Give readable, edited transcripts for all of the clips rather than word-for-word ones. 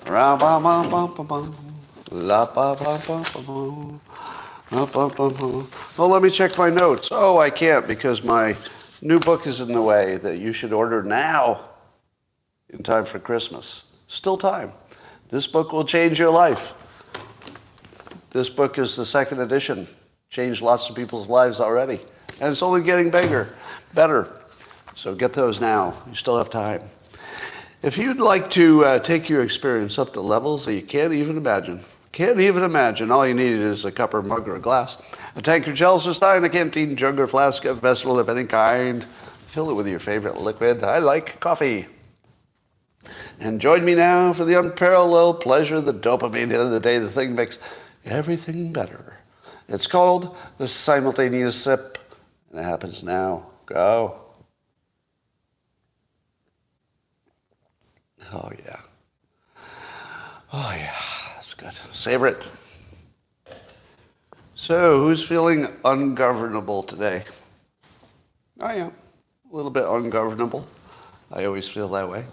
Ra-ba-ba-ba-ba-bum. La-ba-ba-ba-ba-bum. Well, let me check my notes. Oh, I can't because my new book is in the way that you should order now in time for Christmas. Still time. This book will change your life. This book is the second edition. Changed lots of people's lives already. And it's only getting better. So get those now. You still have time. If you'd like to take your experience up to levels that you can't even imagine, all you need is a cup or mug or a glass, a tankard, chalice or stein, a canteen, jug or flask, a vessel of any kind. Fill it with your favorite liquid. I like coffee. And join me now for the unparalleled pleasure, the dopamine. At the end of the day, the thing makes everything better. It's called the simultaneous sip, and it happens now. Go. Oh, yeah. Oh, yeah. That's good. Savor it. So, who's feeling ungovernable today? I am. A little bit ungovernable. I always feel that way.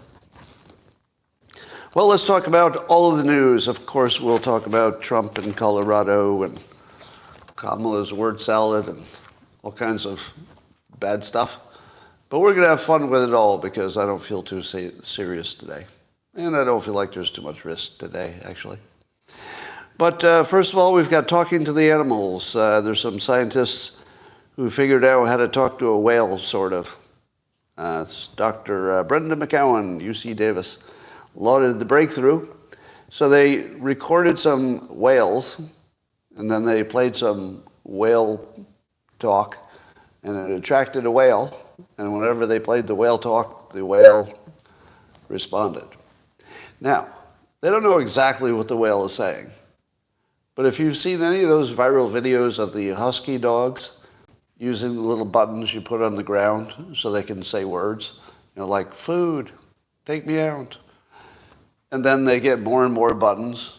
Well, let's talk about all of the news. Of course, we'll talk about Trump in Colorado and Kamala's word salad and all kinds of bad stuff. But we're going to have fun with it all because I don't feel too serious today. And I don't feel like there's too much risk today, actually. But first of all, we've got talking to the animals. There's some scientists who figured out how to talk to a whale, sort of. It's Dr. Brenda McCowan, UC Davis, lauded the breakthrough. So they recorded some whales, and then they played some whale talk, and it attracted a whale. And whenever they played the whale talk, the whale responded. Now, they don't know exactly what the whale is saying. But if you've seen any of those viral videos of the husky dogs using the little buttons you put on the ground so they can say words, like food, take me out. And then they get more and more buttons.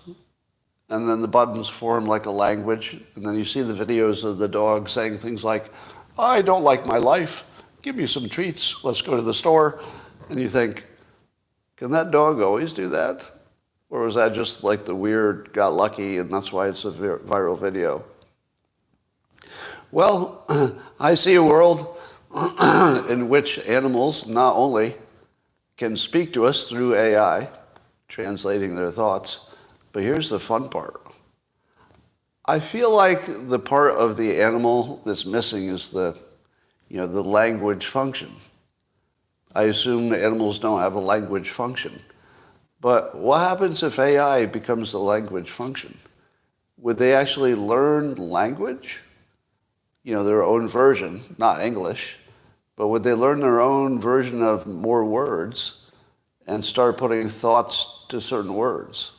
And then the buttons form like a language. And then you see the videos of the dog saying things like, I don't like my life. Give me some treats. Let's go to the store. And you think, can that dog always do that? Or was that just like the weird got lucky and that's why it's a viral video? Well, I see a world in which animals not only can speak to us through AI, translating their thoughts, but here's the fun part. I feel like the part of the animal that's missing is the language function. I assume the animals don't have a language function. But what happens if AI becomes the language function? Would they actually learn language? Their own version, not English, but would they learn their own version of more words and start putting thoughts to certain words?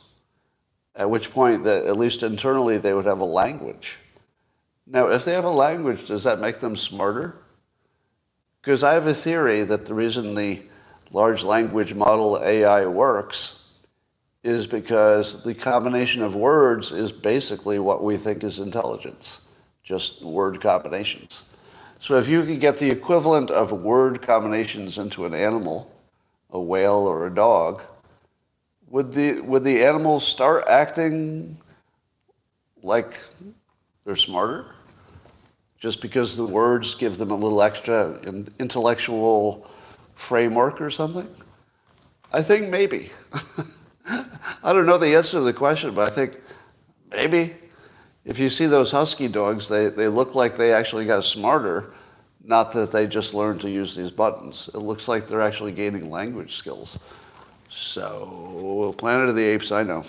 At which point, at least internally, they would have a language. Now, if they have a language, does that make them smarter? Because I have a theory that the reason the large language model AI works is because the combination of words is basically what we think is intelligence, just word combinations. So if you could get the equivalent of word combinations into an animal, a whale or a dog, would the animals start acting like they're smarter? Just because the words give them a little extra intellectual framework or something? I think maybe. I don't know the answer to the question, but I think maybe. If you see those husky dogs, they look like they actually got smarter, not that they just learned to use these buttons. It looks like they're actually gaining language skills. So, Planet of the Apes, I know.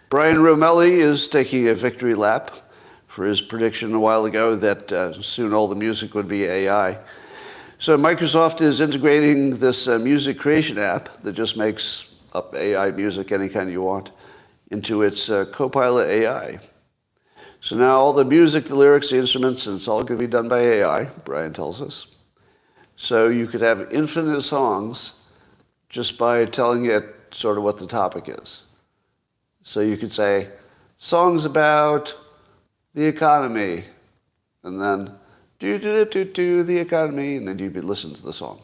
Brian Romelli is taking a victory lap for his prediction a while ago that soon all the music would be AI. So Microsoft is integrating this music creation app that just makes up AI music any kind you want into its Copilot AI. So now all the music, the lyrics, the instruments, and it's all going to be done by AI, Brian tells us. So you could have infinite songs just by telling it sort of what the topic is. So you could say, songs about the economy, and then do the economy, and then you could listen to the song.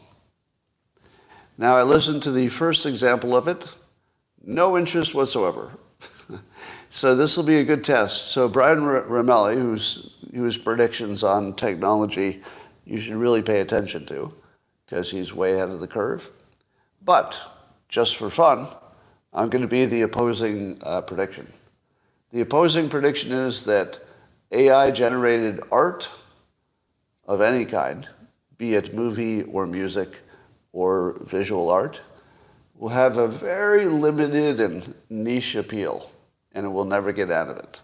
Now I listened to the first example of it, No interest whatsoever. So this will be a good test. So Brian Ramelli, whose predictions on technology you should really pay attention to, because he's way ahead of the curve. But just for fun, I'm going to be the opposing prediction. The opposing prediction is that AI-generated art of any kind, be it movie or music or visual art, will have a very limited and niche appeal, and it will never get out of it.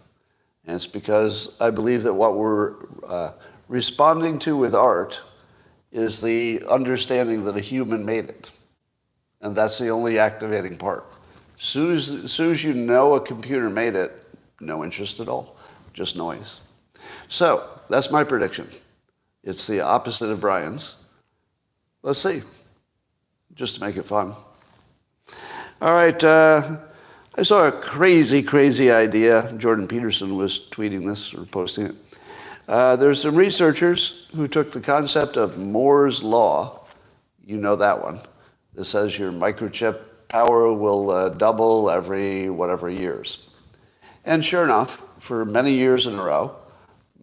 And it's because I believe that what we're responding to with art is the understanding that a human made it. And that's the only activating part. As soon as you know a computer made it, no interest at all, just noise. So that's my prediction. It's the opposite of Brian's. Let's see, just to make it fun. All right, I saw a crazy idea. Jordan Peterson was tweeting this or posting it. There's some researchers who took the concept of Moore's Law, you know that one, that says your microchip power will double every whatever years. And sure enough, for many years in a row,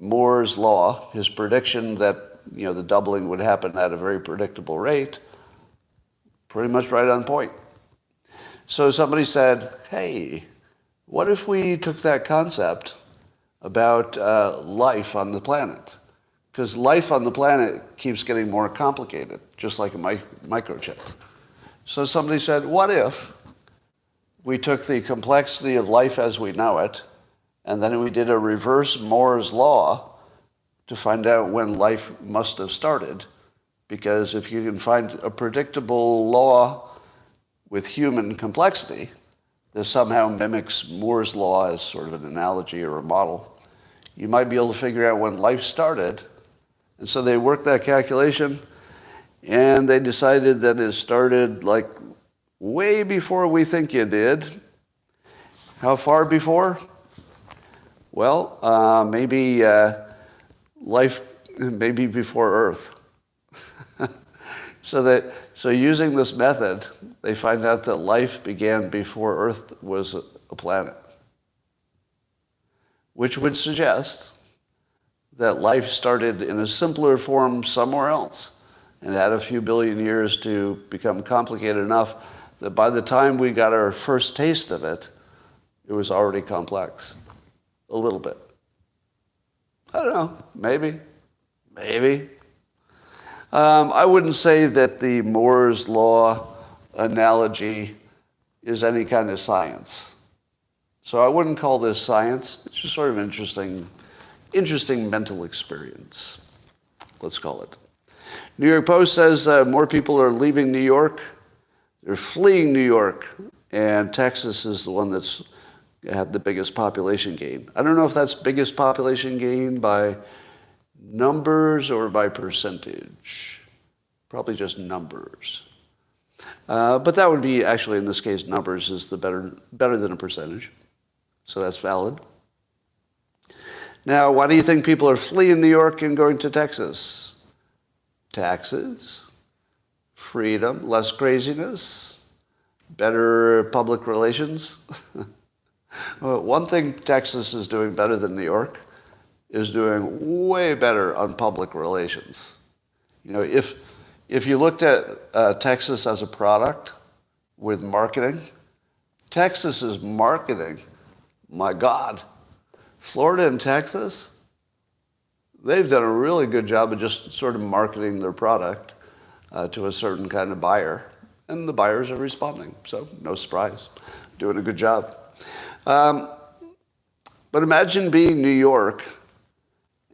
Moore's Law, his prediction that the doubling would happen at a very predictable rate, pretty much right on point. So somebody said, hey, what if we took that concept about life on the planet? Because life on the planet keeps getting more complicated, just like a microchip. So somebody said, what if we took the complexity of life as we know it, and then we did a reverse Moore's Law to find out when life must have started? Because if you can find a predictable law with human complexity that somehow mimics Moore's Law as sort of an analogy or a model, you might be able to figure out when life started. And so they worked that calculation, and they decided that it started like way before we think it did. How far before? Well, maybe before Earth. So using this method, they find out that life began before Earth was a planet, which would suggest that life started in a simpler form somewhere else and had a few billion years to become complicated enough that by the time we got our first taste of it, it was already complex. A little bit. I don't know. Maybe. I wouldn't say that the Moore's Law analogy is any kind of science. So I wouldn't call this science. It's just sort of an interesting mental experience, let's call it. New York Post says more people are leaving New York. They're fleeing New York, and Texas is the one that's had the biggest population gain. I don't know if that's biggest population gain by numbers or by percentage. Probably just numbers. But that would be, actually, in this case, numbers is the better than a percentage. So that's valid. Now, why do you think people are fleeing New York and going to Texas? Taxes, freedom, less craziness, better public relations. Well, one thing Texas is doing better than New York is doing way better on public relations. If you looked at Texas as a product with marketing, Texas's marketing, my God, Florida and Texas, they've done a really good job of just sort of marketing their product to a certain kind of buyer, and the buyers are responding. So no surprise, doing a good job. But imagine being New York,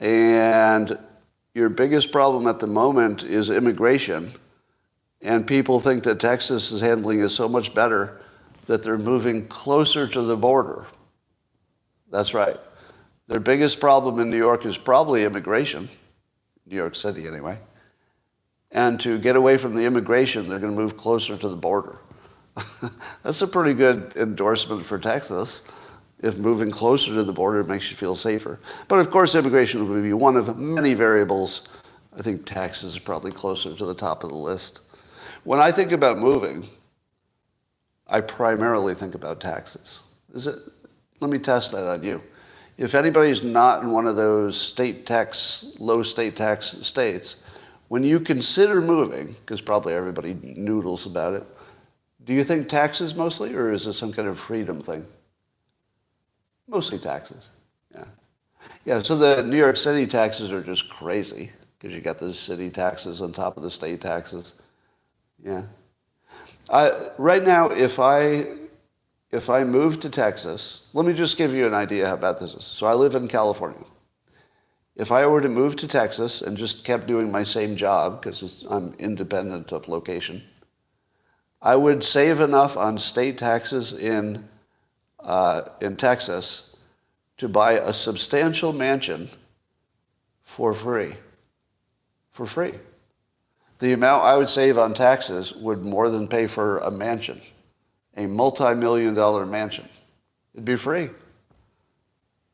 and your biggest problem at the moment is immigration, and people think that Texas is handling it so much better that they're moving closer to the border. That's right. Their biggest problem in New York is probably immigration, New York City anyway. And to get away from the immigration, they're going to move closer to the border. That's a pretty good endorsement for Texas, if moving closer to the border makes you feel safer. But of course, immigration would be one of many variables. I think taxes are probably closer to the top of the list. When I think about moving, I primarily think about taxes. Let me test that on you. If anybody's not in one of those low state tax states, when you consider moving, because probably everybody noodles about it, do you think taxes mostly, or is it some kind of freedom thing? Mostly taxes, yeah. Yeah, so the New York City taxes are just crazy, because you got the city taxes on top of the state taxes. Yeah. Right now, if I move to Texas, let me just give you an idea how bad this is. So I live in California. If I were to move to Texas and just kept doing my same job, because I'm independent of location, I would save enough on state taxes in Texas to buy a substantial mansion for free. For free. The amount I would save on taxes would more than pay for a mansion, a multi-million-dollar mansion. It'd be free.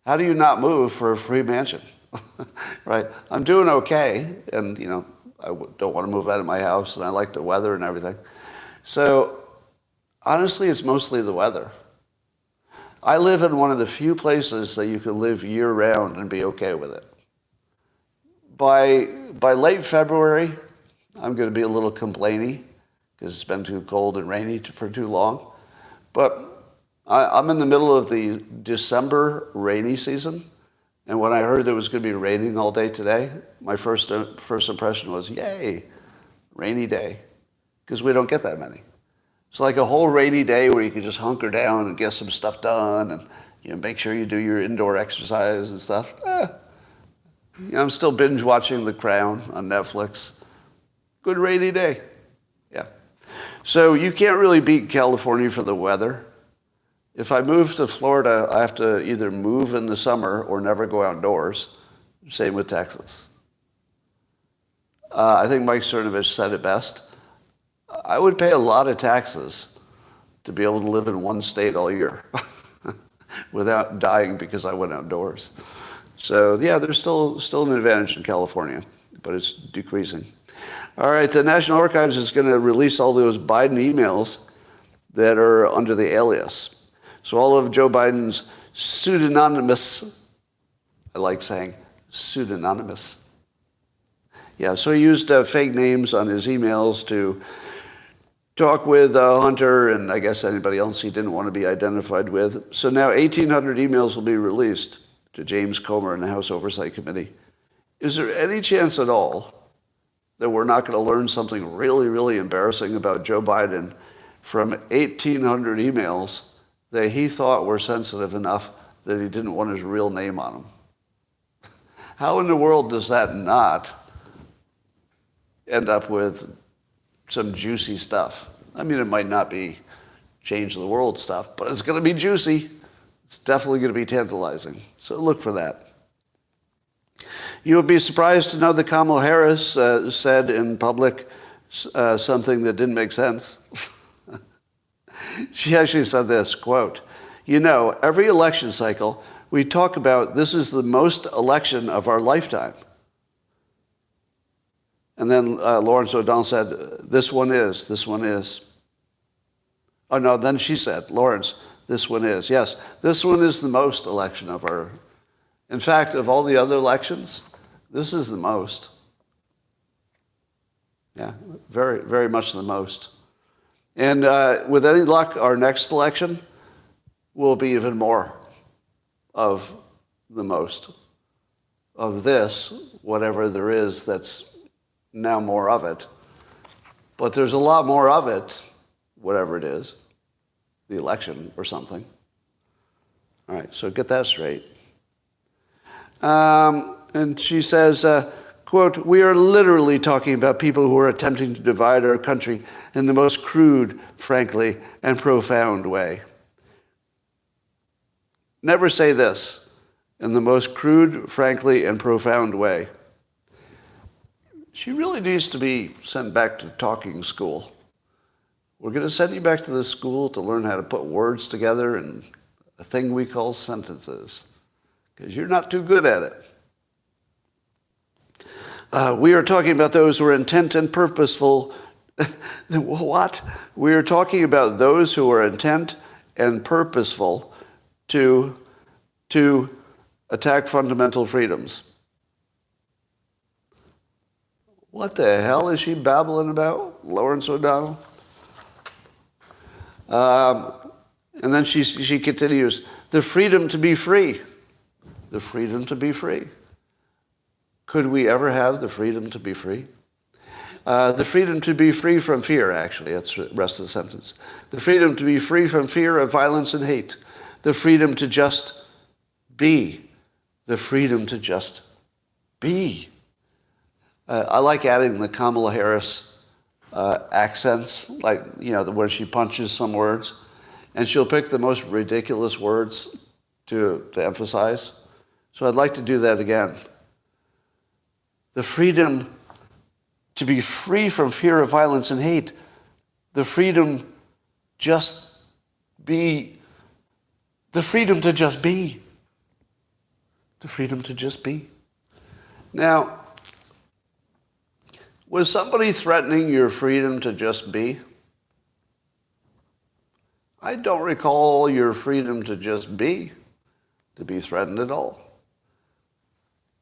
How do you not move for a free mansion? Right? I'm doing okay, and I don't want to move out of my house, and I like the weather and everything. So, honestly, it's mostly the weather. I live in one of the few places that you can live year-round and be okay with it. By late February, I'm going to be a little complainy because it's been too cold and rainy for too long. But I'm in the middle of the December rainy season, and when I heard it was going to be raining all day today, my first impression was, yay, rainy day, because we don't get that many. It's like a whole rainy day where you can just hunker down and get some stuff done and make sure you do your indoor exercise and stuff. I'm still binge watching The Crown on Netflix. Good rainy day. Yeah. So you can't really beat California for the weather. If I move to Florida, I have to either move in the summer or never go outdoors. Same with Texas. I think Mike Cernovich said it best. I would pay a lot of taxes to be able to live in one state all year without dying because I went outdoors. So yeah, there's still an advantage in California, but it's decreasing. All right, the National Archives is going to release all those Biden emails that are under the alias. So all of Joe Biden's pseudonymous, I like saying pseudonymous. Yeah, so he used fake names on his emails to talk with Hunter and I guess anybody else he didn't want to be identified with. So now 1,800 emails will be released to James Comer and the House Oversight Committee. Is there any chance at all that we're not going to learn something really, really embarrassing about Joe Biden from 1,800 emails that he thought were sensitive enough that he didn't want his real name on them? How in the world does that not end up with some juicy stuff? I mean, it might not be change the world stuff, but it's going to be juicy. It's definitely going to be tantalizing. So look for that. You would be surprised to know that Kamala Harris said in public something that didn't make sense. She actually said this, quote, every election cycle we talk about this is the most election of our lifetime. And then Lawrence O'Donnell said, this one is. Oh, no, then she said, Lawrence, this one is. Yes, this one is the most election of our... In fact, of all the other elections, this is the most. Yeah, very, very much the most. And with any luck, our next election will be even more of the most of this, whatever there is that's now more of it. But there's a lot more of it, whatever it is, the election or something. All right, so get that straight. And she says, quote, we are literally talking about people who are attempting to divide our country in the most crude, frankly, and profound way. Never say this, in the most crude, frankly, and profound way. She really needs to be sent back to talking school. We're going to send you back to the school to learn how to put words together in a thing we call sentences, because you're not too good at it. We are talking about those who are intent and purposeful What? We are talking about those who are intent and purposeful to attack fundamental freedoms. What the hell is she babbling about, Lawrence O'Donnell? And then she continues, the freedom to be free. The freedom to be free. Could we ever have the freedom to be free? The freedom to be free from fear, actually. That's the rest of the sentence. The freedom to be free from fear of violence and hate. The freedom to just be. The freedom to just be. I like adding the Kamala Harris accents, like, where she punches some words. And she'll pick the most ridiculous words to emphasize. So I'd like to do that again. The freedom to be free from fear of violence and hate. The freedom just be. The freedom to just be. The freedom to just be. Now, was somebody threatening your freedom to just be? I don't recall your freedom to just be to be threatened at all.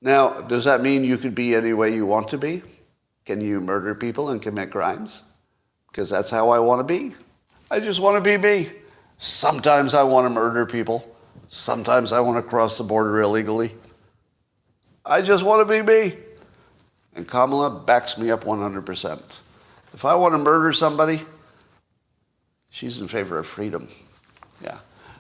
Now, does that mean you could be any way you want to be? Can you murder people and commit crimes? Because that's how I want to be. I just want to be me. Sometimes I want to murder people. Sometimes I want to cross the border illegally. I just want to be me. And Kamala backs me up 100%. If I want to murder somebody, she's in favor of freedom. Yeah.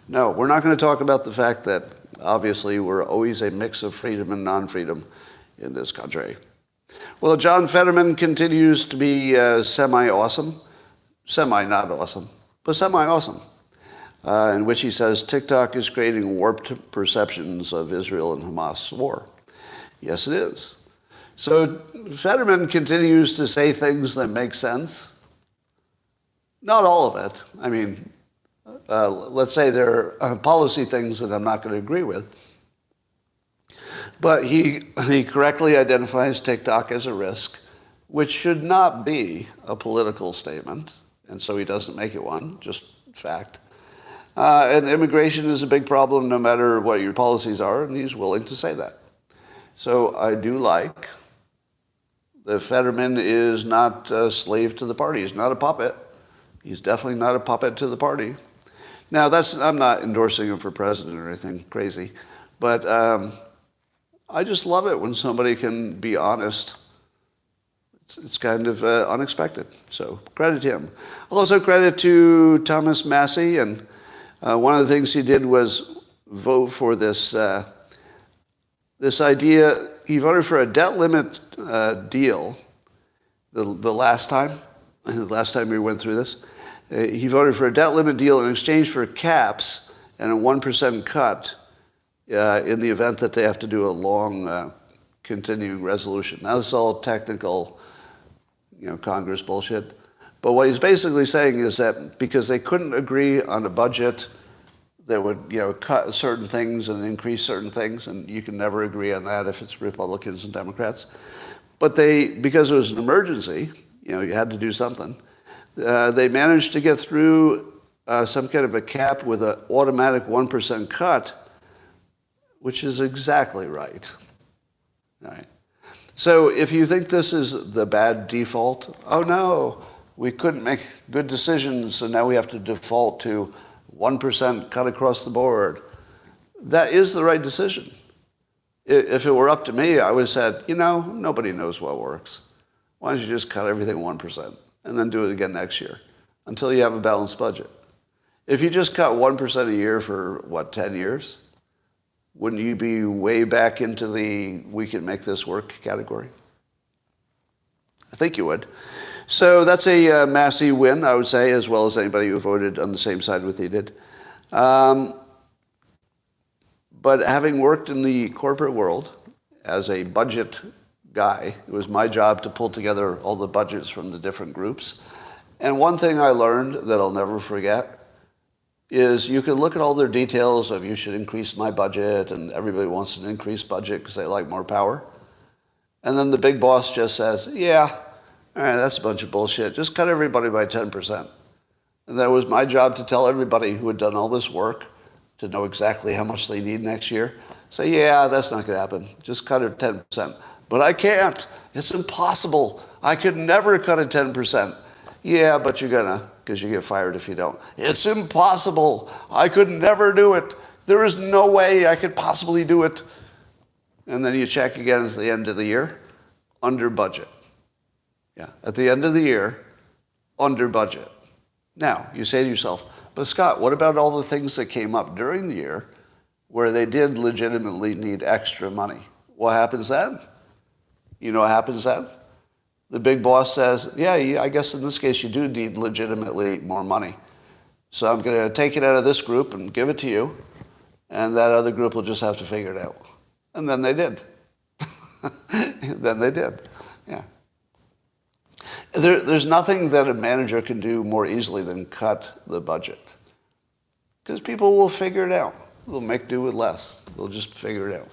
No, we're not going to talk about the fact that obviously we're always a mix of freedom and non-freedom in this country. Well, John Fetterman continues to be semi-awesome. Semi-not awesome, but semi-awesome. In which he says TikTok is creating warped perceptions of Israel and Hamas war. Yes, it is. So Fetterman continues to say things that make sense. Not all of it. I mean, let's say there are policy things that I'm not going to agree with. But he correctly identifies TikTok as a risk, which should not be a political statement. And so he doesn't make it one, just fact. And immigration is a big problem no matter what your policies are, and he's willing to say that. So I do like that Fetterman is not a slave to the party. He's not a puppet. He's definitely not a puppet to the party. Now, I'm not endorsing him for president or anything crazy, but I just love it when somebody can be honest. It's kind of unexpected. So credit to him. Also credit to Thomas Massie, and one of the things he did was vote for this idea. He voted for a debt limit deal the last time we went through this. He voted for a debt limit deal in exchange for caps and a 1% cut in the event that they have to do a long continuing resolution. Now, this is all technical, Congress bullshit. But what he's basically saying is that because they couldn't agree on a budget that would, cut certain things and increase certain things, and you can never agree on that if it's Republicans and Democrats. But because it was an emergency, you had to do something. They managed to get through some kind of a cap with an automatic 1% cut, which is exactly right. All right. So if you think this is the bad default, oh no, we couldn't make good decisions, so now we have to default to 1% cut across the board. That is the right decision. If it were up to me, I would have said, nobody knows what works. Why don't you just cut everything 1% and then do it again next year until you have a balanced budget? If you just cut 1% a year for, 10 years, wouldn't you be way back into the we can make this work category? I think you would. So that's a Massie win, I would say, as well as anybody who voted on the same side with he did. But having worked in the corporate world as a budget guy, it was my job to pull together all the budgets from the different groups. And one thing I learned that I'll never forget is you can look at all their details of you should increase my budget, and everybody wants an increased budget because they like more power. And then the big boss just says, yeah, All right, that's a bunch of bullshit. Just cut everybody by 10%. And then it was my job to tell everybody who had done all this work to know exactly how much they need next year. Say, yeah, that's not going to happen. Just cut it 10%. But I can't. It's impossible. I could never cut it 10%. Yeah, but you're going to, because you get fired if you don't. It's impossible. I could never do it. There is no way I could possibly do it. And then you check again at the end of the year, under budget. Yeah, at the end of the year, under budget. Now, you say to yourself, but Scott, what about all the things that came up during the year where they did legitimately need extra money? What happens then? You know what happens then? The big boss says, yeah, I guess in this case you do need legitimately more money. So I'm going to take it out of this group and give it to you, and that other group will just have to figure it out. And then they did. Then they did. Yeah. There's nothing that a manager can do more easily than cut the budget. Because people will figure it out. They'll make do with less. They'll just figure it out.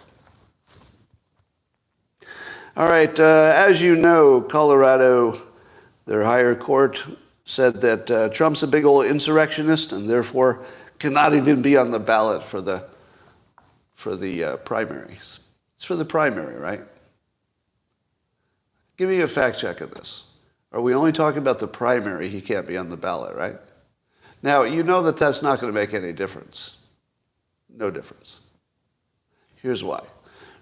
All right, as you know, Colorado, their higher court said that Trump's a big old insurrectionist and therefore cannot even be on the ballot for the primaries. It's for the primary, right? Give me a fact check of this. Are we only talking about the primary? He can't be on the ballot, right? Now, you know that that's not going to make any difference. No difference. Here's why.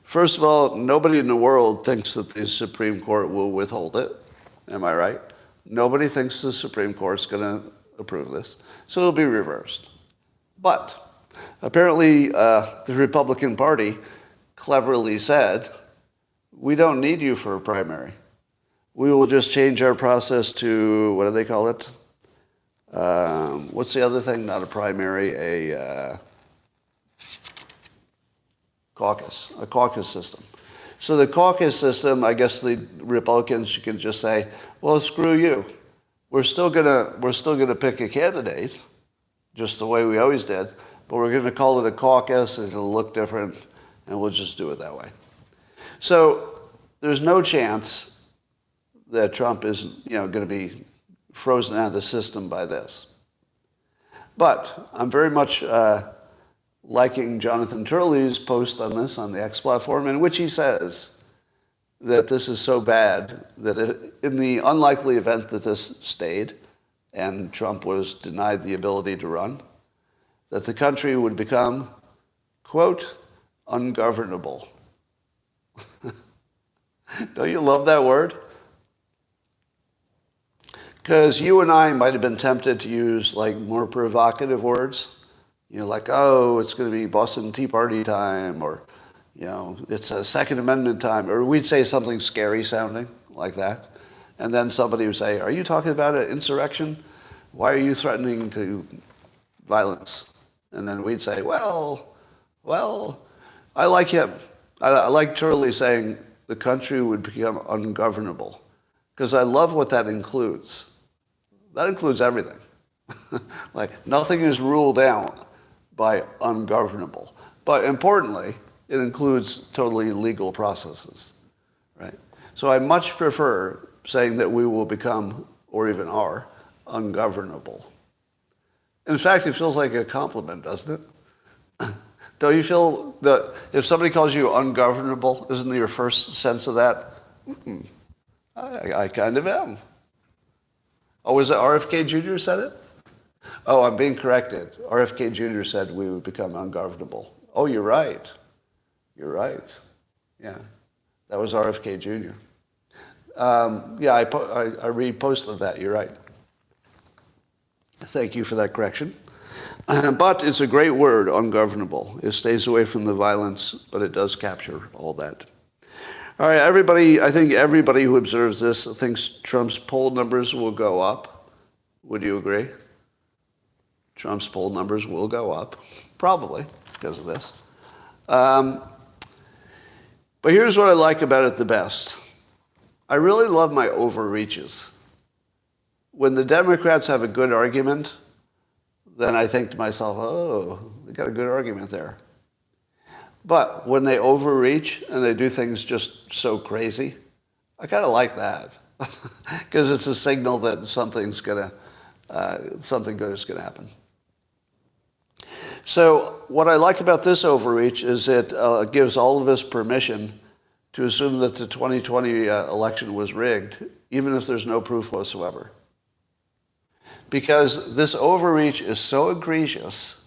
First of all, nobody in the world thinks that the Supreme Court will withhold it. Am I right? Nobody thinks the Supreme Court's going to approve this. So it'll be reversed. But apparently the Republican Party cleverly said, we don't need you for a primary. We will just change our process to, what do they call it? What's the other thing? Not a primary, a caucus system. So the caucus system, I guess the Republicans can just say, well, screw you. We're still gonna pick a candidate, just the way we always did, but we're gonna call it a caucus, and it'll look different, and we'll just do it that way. So there's no chance that Trump is, going to be frozen out of the system by this. But I'm very much liking Jonathan Turley's post on this on the X platform, in which he says that this is so bad that in the unlikely event that this stayed and Trump was denied the ability to run, that the country would become, quote, ungovernable. Don't you love that word? Because you and I might have been tempted to use like more provocative words, like, oh, it's going to be Boston Tea Party time, or, it's a Second Amendment time, or we'd say something scary sounding like that. And then somebody would say, are you talking about an insurrection? Why are you threatening to violence? And then we'd say, well, I like him. I like Turley saying the country would become ungovernable, because I love what that includes. That includes everything. Like, nothing is ruled out by ungovernable. But importantly, it includes totally legal processes, right? So I much prefer saying that we will become, or even are, ungovernable. In fact, it feels like a compliment, doesn't it? Don't you feel that if somebody calls you ungovernable, isn't your first sense of that? I kind of am. Oh, was it RFK Jr. said it? Oh, I'm being corrected. RFK Jr. said we would become ungovernable. Oh, you're right. You're right. Yeah, that was RFK Jr. I reposted that. You're right. Thank you for that correction. But it's a great word, ungovernable. It stays away from the violence, but it does capture all that. All right, everybody, I think everybody who observes this thinks Trump's poll numbers will go up. Would you agree? Trump's poll numbers will go up, probably, because of this. But here's what I like about it the best. I really love my overreaches. When the Democrats have a good argument, then I think to myself, oh, they got a good argument there. But when they overreach and they do things just so crazy, I kind of like that. because it's a signal that something good is gonna happen. So what I like about this overreach is it gives all of us permission to assume that the 2020 election was rigged, even if there's no proof whatsoever. Because this overreach is so egregious,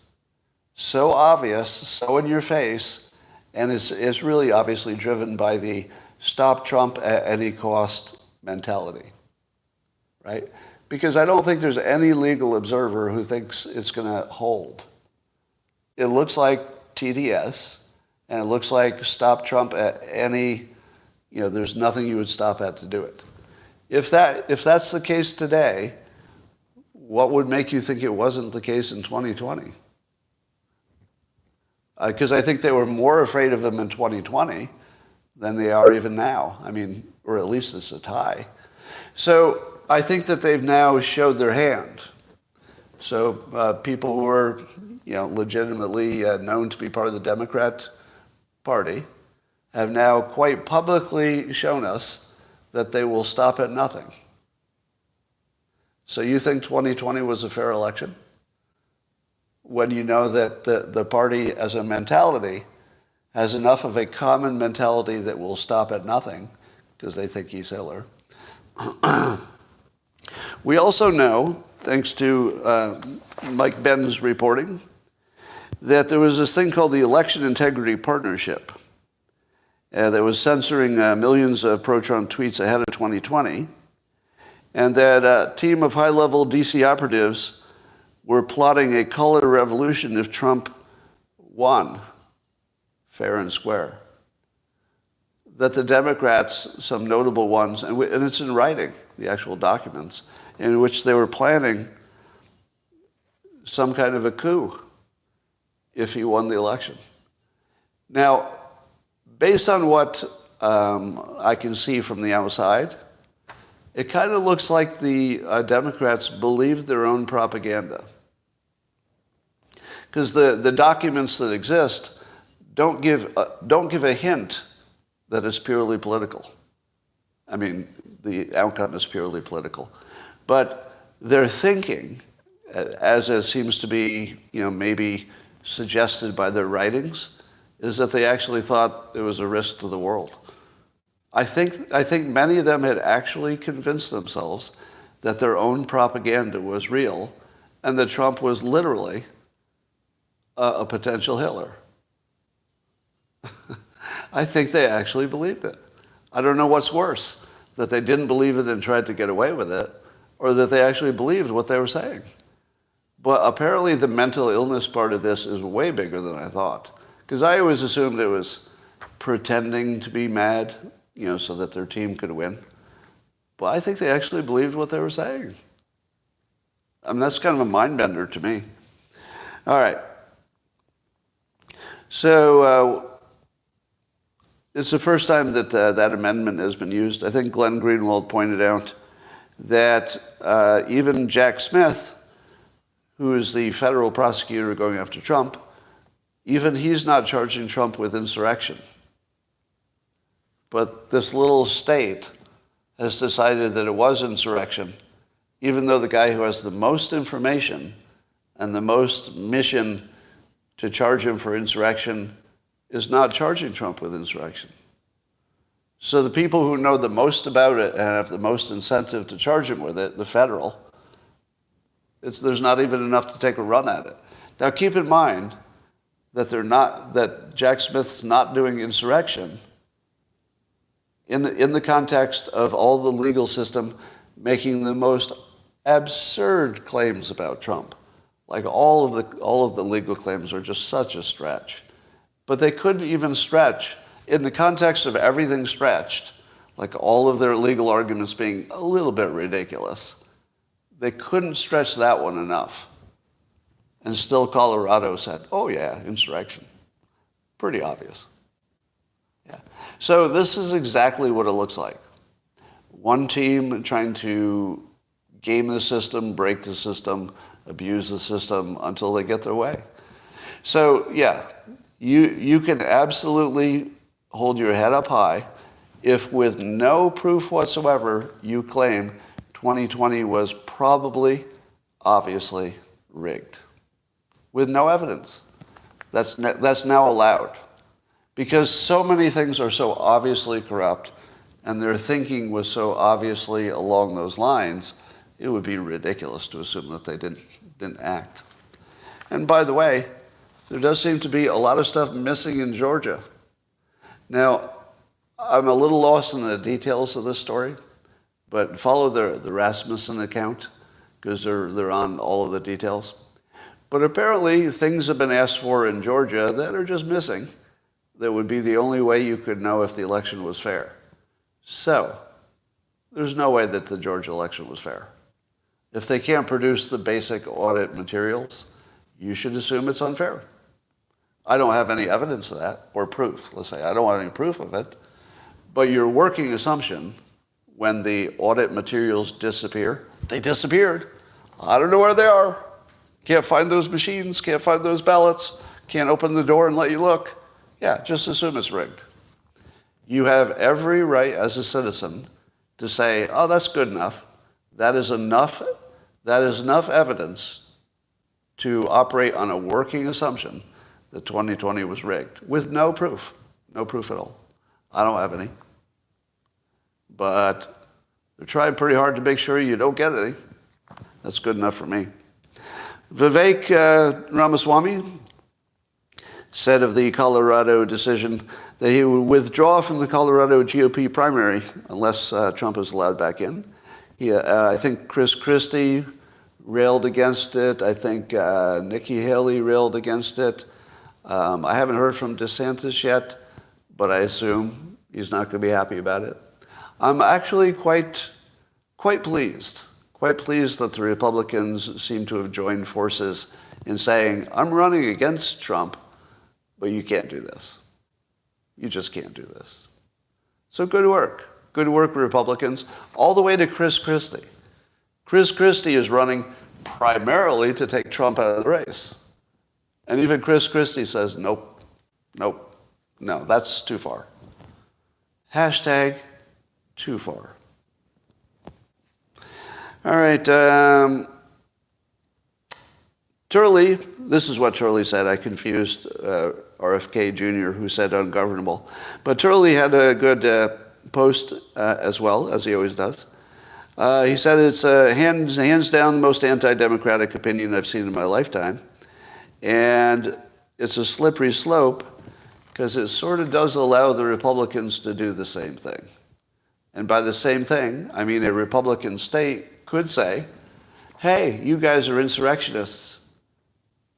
so obvious, so in your face, and it's really obviously driven by the stop Trump at any cost mentality, right? Because I don't think there's any legal observer who thinks it's going to hold. It looks like TDS, and it looks like stop Trump at any, there's nothing you would stop at to do it. If that's the case today, what would make you think it wasn't the case in 2020? Because I think they were more afraid of him in 2020 than they are even now. I mean, or at least it's a tie. So I think that they've now showed their hand. So people who are, legitimately known to be part of the Democrat Party have now quite publicly shown us that they will stop at nothing. So you think 2020 was a fair election? When you know that the party as a mentality has enough of a common mentality that will stop at nothing because they think he's Hitler. We also know, thanks to Mike Ben's reporting, that there was this thing called the Election Integrity Partnership that was censoring millions of pro-Trump tweets ahead of 2020, and that a team of high-level DC operatives were plotting a color revolution if Trump won, fair and square. That the Democrats, some notable ones, and it's in writing, the actual documents, in which they were planning some kind of a coup if he won the election. Now, based on what I can see from the outside, it kind of looks like the Democrats believed their own propaganda. Because the documents that exist don't give a hint that it's purely political. I mean, the outcome is purely political. But their thinking, as it seems to be, maybe suggested by their writings, is that they actually thought there was a risk to the world. I think many of them had actually convinced themselves that their own propaganda was real and that Trump was literally a potential Hitler. I think they actually believed it. I don't know what's worse, that they didn't believe it and tried to get away with it, or that they actually believed what they were saying. But apparently the mental illness part of this is way bigger than I thought. Because I always assumed it was pretending to be mad, so that their team could win. But I think they actually believed what they were saying. I mean, that's kind of a mind bender to me. All right. So it's the first time that that amendment has been used. I think Glenn Greenwald pointed out that even Jack Smith, who is the federal prosecutor going after Trump, even he's not charging Trump with insurrection. But this little state has decided that it was insurrection, even though the guy who has the most information and the most mission to charge him for insurrection is not charging Trump with insurrection. So the people who know the most about it and have the most incentive to charge him with it, the federal, there's not even enough to take a run at it. Now keep in mind that that Jack Smith's not doing insurrection in the context of all the legal system making the most absurd claims about Trump. Like all of the legal claims are just such a stretch. But they couldn't even stretch, in the context of everything stretched, like all of their legal arguments being a little bit ridiculous, they couldn't stretch that one enough. And still Colorado said, oh yeah, insurrection. Pretty obvious. Yeah. So this is exactly what it looks like. One team trying to game the system, break the system, abuse the system until they get their way. So yeah, you can absolutely hold your head up high if with no proof whatsoever you claim 2020 was probably, obviously rigged. With no evidence. That's now allowed. Because so many things are so obviously corrupt and their thinking was so obviously along those lines, it would be ridiculous to assume that they didn't act. And by the way, there does seem to be a lot of stuff missing in Georgia. Now, I'm a little lost in the details of this story, but follow the Rasmussen account because they're on all of the details. But apparently things have been asked for in Georgia that are just missing. That would be the only way you could know if the election was fair. So, there's no way that the Georgia election was fair. If they can't produce the basic audit materials, you should assume it's unfair. I don't have any evidence of that, or proof. Let's say I don't have any proof of it. But your working assumption, when the audit materials disappear, they disappeared. I don't know where they are. Can't find those machines, can't find those ballots, can't open the door and let you look. Yeah, just assume it's rigged. You have every right as a citizen to say, oh, that's good enough. That is enough evidence to operate on a working assumption that 2020 was rigged with no proof at all. I don't have any. But they're trying pretty hard to make sure you don't get any. That's good enough for me. Vivek Ramaswamy said of the Colorado decision that he would withdraw from the Colorado GOP primary unless Trump is allowed back in. I think Chris Christie railed against it. I think Nikki Hill railed against it. I haven't heard from DeSantis yet, but I assume he's not going to be happy about it. I'm actually quite pleased that the Republicans seem to have joined forces in saying, I'm running against Trump, but you can't do this. You just can't do this. So good work. Good work, Republicans, all the way to Chris Christie. Chris Christie is running primarily to take Trump out of the race. And even Chris Christie says, nope, no, that's too far. Hashtag too far. All right. Turley, this is what Turley said. I confused RFK Jr., who said ungovernable. But Turley had a good post as well, as he always does. He said it's hands down the most anti-democratic opinion I've seen in my lifetime. And it's a slippery slope because it sort of does allow the Republicans to do the same thing. And by the same thing, I mean a Republican state could say, hey, you guys are insurrectionists.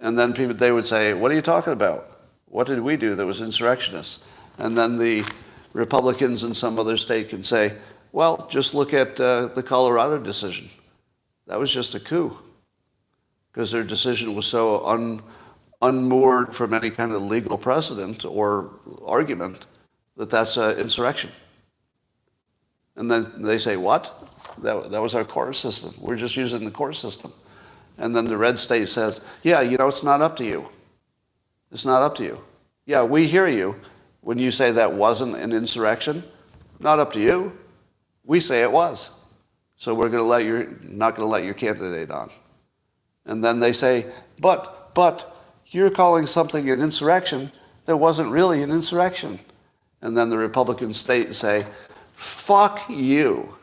And then they would say, what are you talking about? What did we do that was insurrectionists? And then the Republicans in some other state can say, well, just look at the Colorado decision. That was just a coup because their decision was so unmoored from any kind of legal precedent or argument that that's insurrection. And then they say, what? That was our court system. We're just using the court system. And then the red state says, yeah, it's not up to you. It's not up to you. Yeah, we hear you when you say that wasn't an insurrection. Not up to you. We say it was. So we're not going to let your candidate on. And then they say, but you're calling something an insurrection that wasn't really an insurrection. And then the Republican state say, fuck you.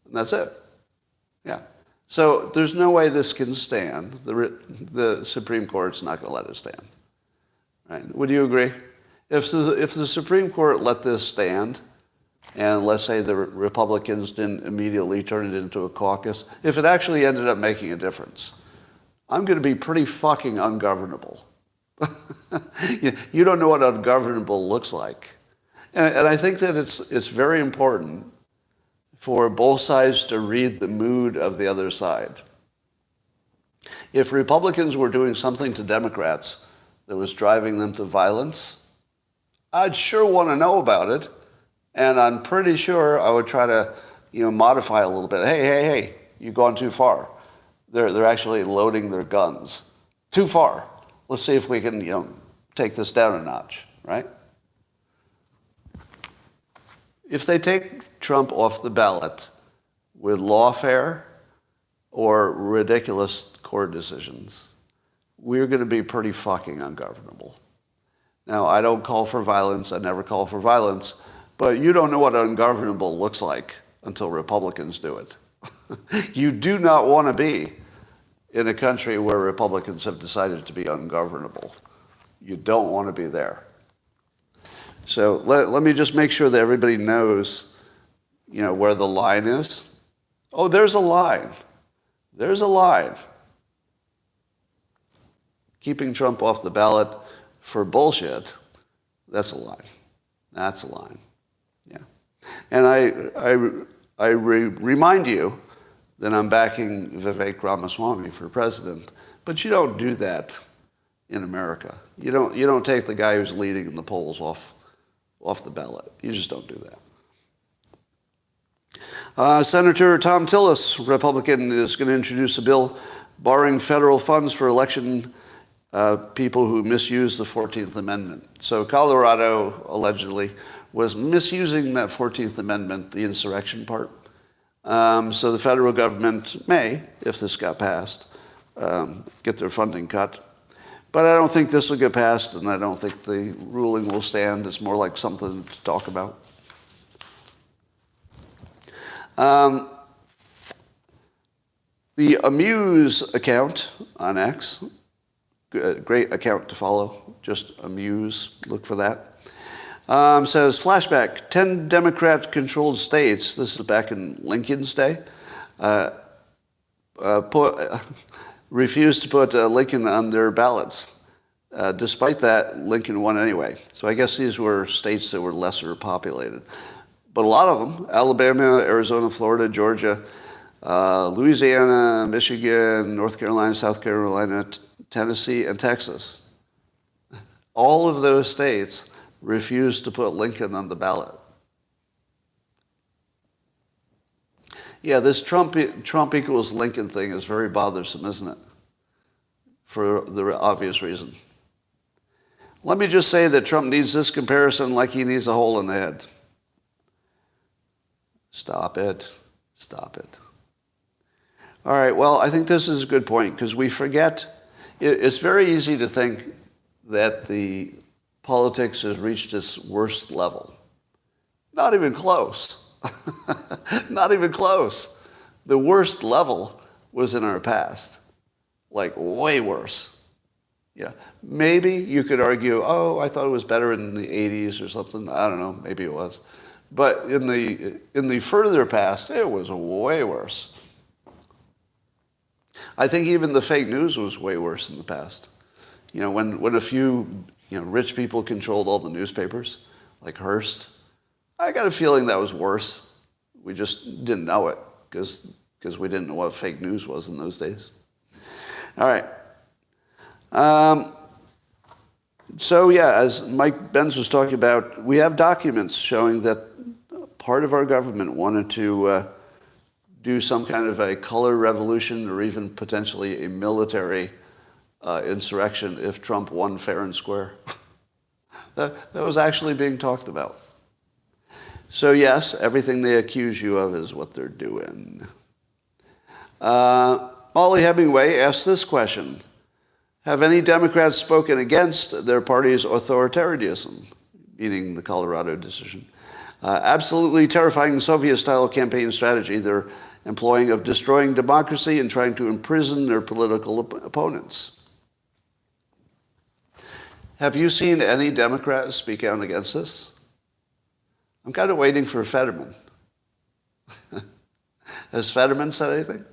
And that's it. Yeah. So there's no way this can stand. The Supreme Court's not going to let it stand. Right? Would you agree? If the Supreme Court let this stand, and let's say the Republicans didn't immediately turn it into a caucus, if it actually ended up making a difference, I'm going to be pretty fucking ungovernable. You don't know what ungovernable looks like. And I think that it's very important for both sides to read the mood of the other side. If Republicans were doing something to Democrats that was driving them to violence, I'd sure want to know about it. And I'm pretty sure I would try to, modify a little bit. Hey, you've gone too far. They're actually loading their guns. Too far. Let's see if we can, take this down a notch, right? If they take Trump off the ballot with lawfare or ridiculous court decisions, we're going to be pretty fucking ungovernable. Now, I don't call for violence. I never call for violence. But you don't know what ungovernable looks like until Republicans do it. You do not want to be in a country where Republicans have decided to be ungovernable. You don't want to be there. So let me just make sure that everybody knows, where the line is. Oh, there's a line. There's a line. Keeping Trump off the ballot for bullshit, that's a line. That's a line. Yeah. And I remind you that I'm backing Vivek Ramaswamy for president, but you don't do that in America. You don't take the guy who's leading in the polls off the ballot. You just don't do that. Senator Tom Tillis, Republican, is going to introduce a bill barring federal funds for election people who misuse the 14th Amendment. So Colorado, allegedly, was misusing that 14th Amendment, the insurrection part. So the federal government may, if this got passed, get their funding cut. But I don't think this will get passed, and I don't think the ruling will stand. It's more like something to talk about. The Amuse account on X, great account to follow, just Amuse, look for that. Says, flashback, 10 Democrat-controlled states, this is back in Lincoln's day, refused to put Lincoln on their ballots. Despite that, Lincoln won anyway. So I guess these were states that were lesser populated. But a lot of them, Alabama, Arizona, Florida, Georgia, Louisiana, Michigan, North Carolina, South Carolina, Tennessee, and Texas, all of those states refused to put Lincoln on the ballot. Yeah, this Trump equals Lincoln thing is very bothersome, isn't it? For the obvious reason. Let me just say that Trump needs this comparison like he needs a hole in the head. Stop it. Stop it. All right, well, I think this is a good point because we forget. It's very easy to think that the politics has reached its worst level. Not even close. Not even close. The worst level was in our past. Like way worse. Yeah. Maybe you could argue, oh, I thought it was better in the 80s or something. I don't know. Maybe it was. But in the further past, it was way worse. I think even the fake news was way worse in the past. When a few rich people controlled all the newspapers, like Hearst, I got a feeling that was worse. We just didn't know it because we didn't know what fake news was in those days. All right. So yeah, as Mike Benz was talking about, we have documents showing that part of our government wanted to do some kind of a color revolution or even potentially a military insurrection if Trump won fair and square. That was actually being talked about. So yes, everything they accuse you of is what they're doing. Molly Hemingway asked this question. Have any Democrats spoken against their party's authoritarianism, meaning the Colorado decision? Absolutely terrifying Soviet-style campaign strategy they're employing of destroying democracy and trying to imprison their political opponents. Have you seen any Democrats speak out against this? I'm kind of waiting for Fetterman. Has Fetterman said anything?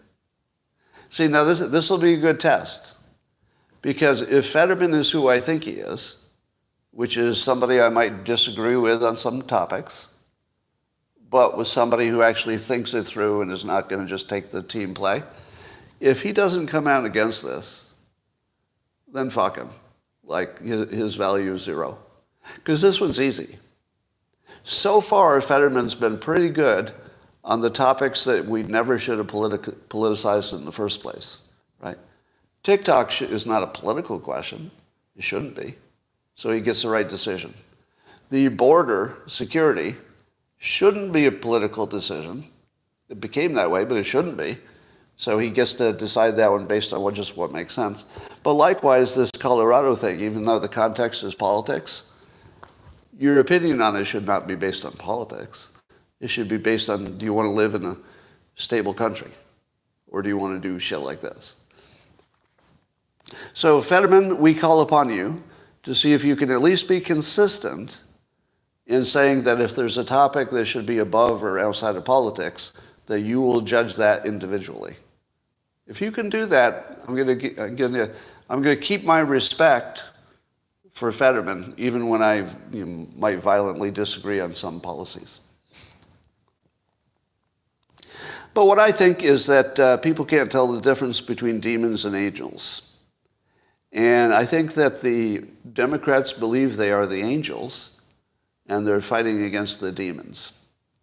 See, now this will be a good test. Because if Fetterman is who I think he is, which is somebody I might disagree with on some topics, but with somebody who actually thinks it through and is not going to just take the team play, if he doesn't come out against this, then fuck him. Like, his value is zero. Because this one's easy. So far, Fetterman's been pretty good on the topics that we never should have politicized in the first place, right? TikTok is not a political question. It shouldn't be. So he gets the right decision. The border security shouldn't be a political decision. It became that way, but it shouldn't be. So he gets to decide that one based on just what makes sense. But likewise, this Colorado thing, even though the context is politics, your opinion on it should not be based on politics. It should be based on, do you want to live in a stable country? Or do you want to do shit like this? So, Fetterman, we call upon you to see if you can at least be consistent in saying that if there's a topic that should be above or outside of politics, that you will judge that individually. If you can do that, I'm going to keep my respect for Fetterman, even when I might violently disagree on some policies. But what I think is that people can't tell the difference between demons and angels. And I think that the Democrats believe they are the angels, and they're fighting against the demons.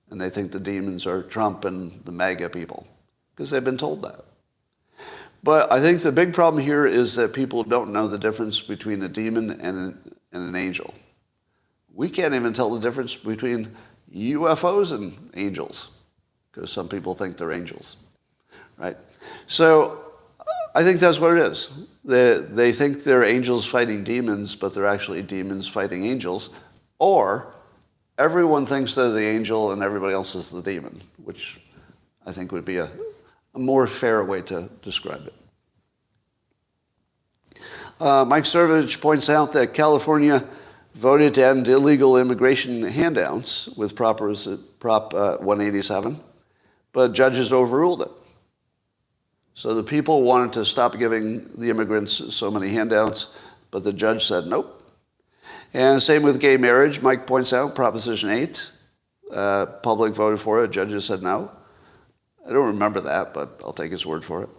And they think the demons are Trump and the MAGA people, because they've been told that. But I think the big problem here is that people don't know the difference between a demon and an angel. We can't even tell the difference between UFOs and angels, because some people think they're angels, right? So I think that's what it is. They think they're angels fighting demons, but they're actually demons fighting angels. Or everyone thinks they're the angel and everybody else is the demon, which I think would be a more fair way to describe it. Mike Cernovich points out that California voted to end illegal immigration handouts with Prop 187, but judges overruled it. So the people wanted to stop giving the immigrants so many handouts, but the judge said nope. And same with gay marriage. Mike points out Proposition 8, public voted for it, judges said no. I don't remember that, but I'll take his word for it.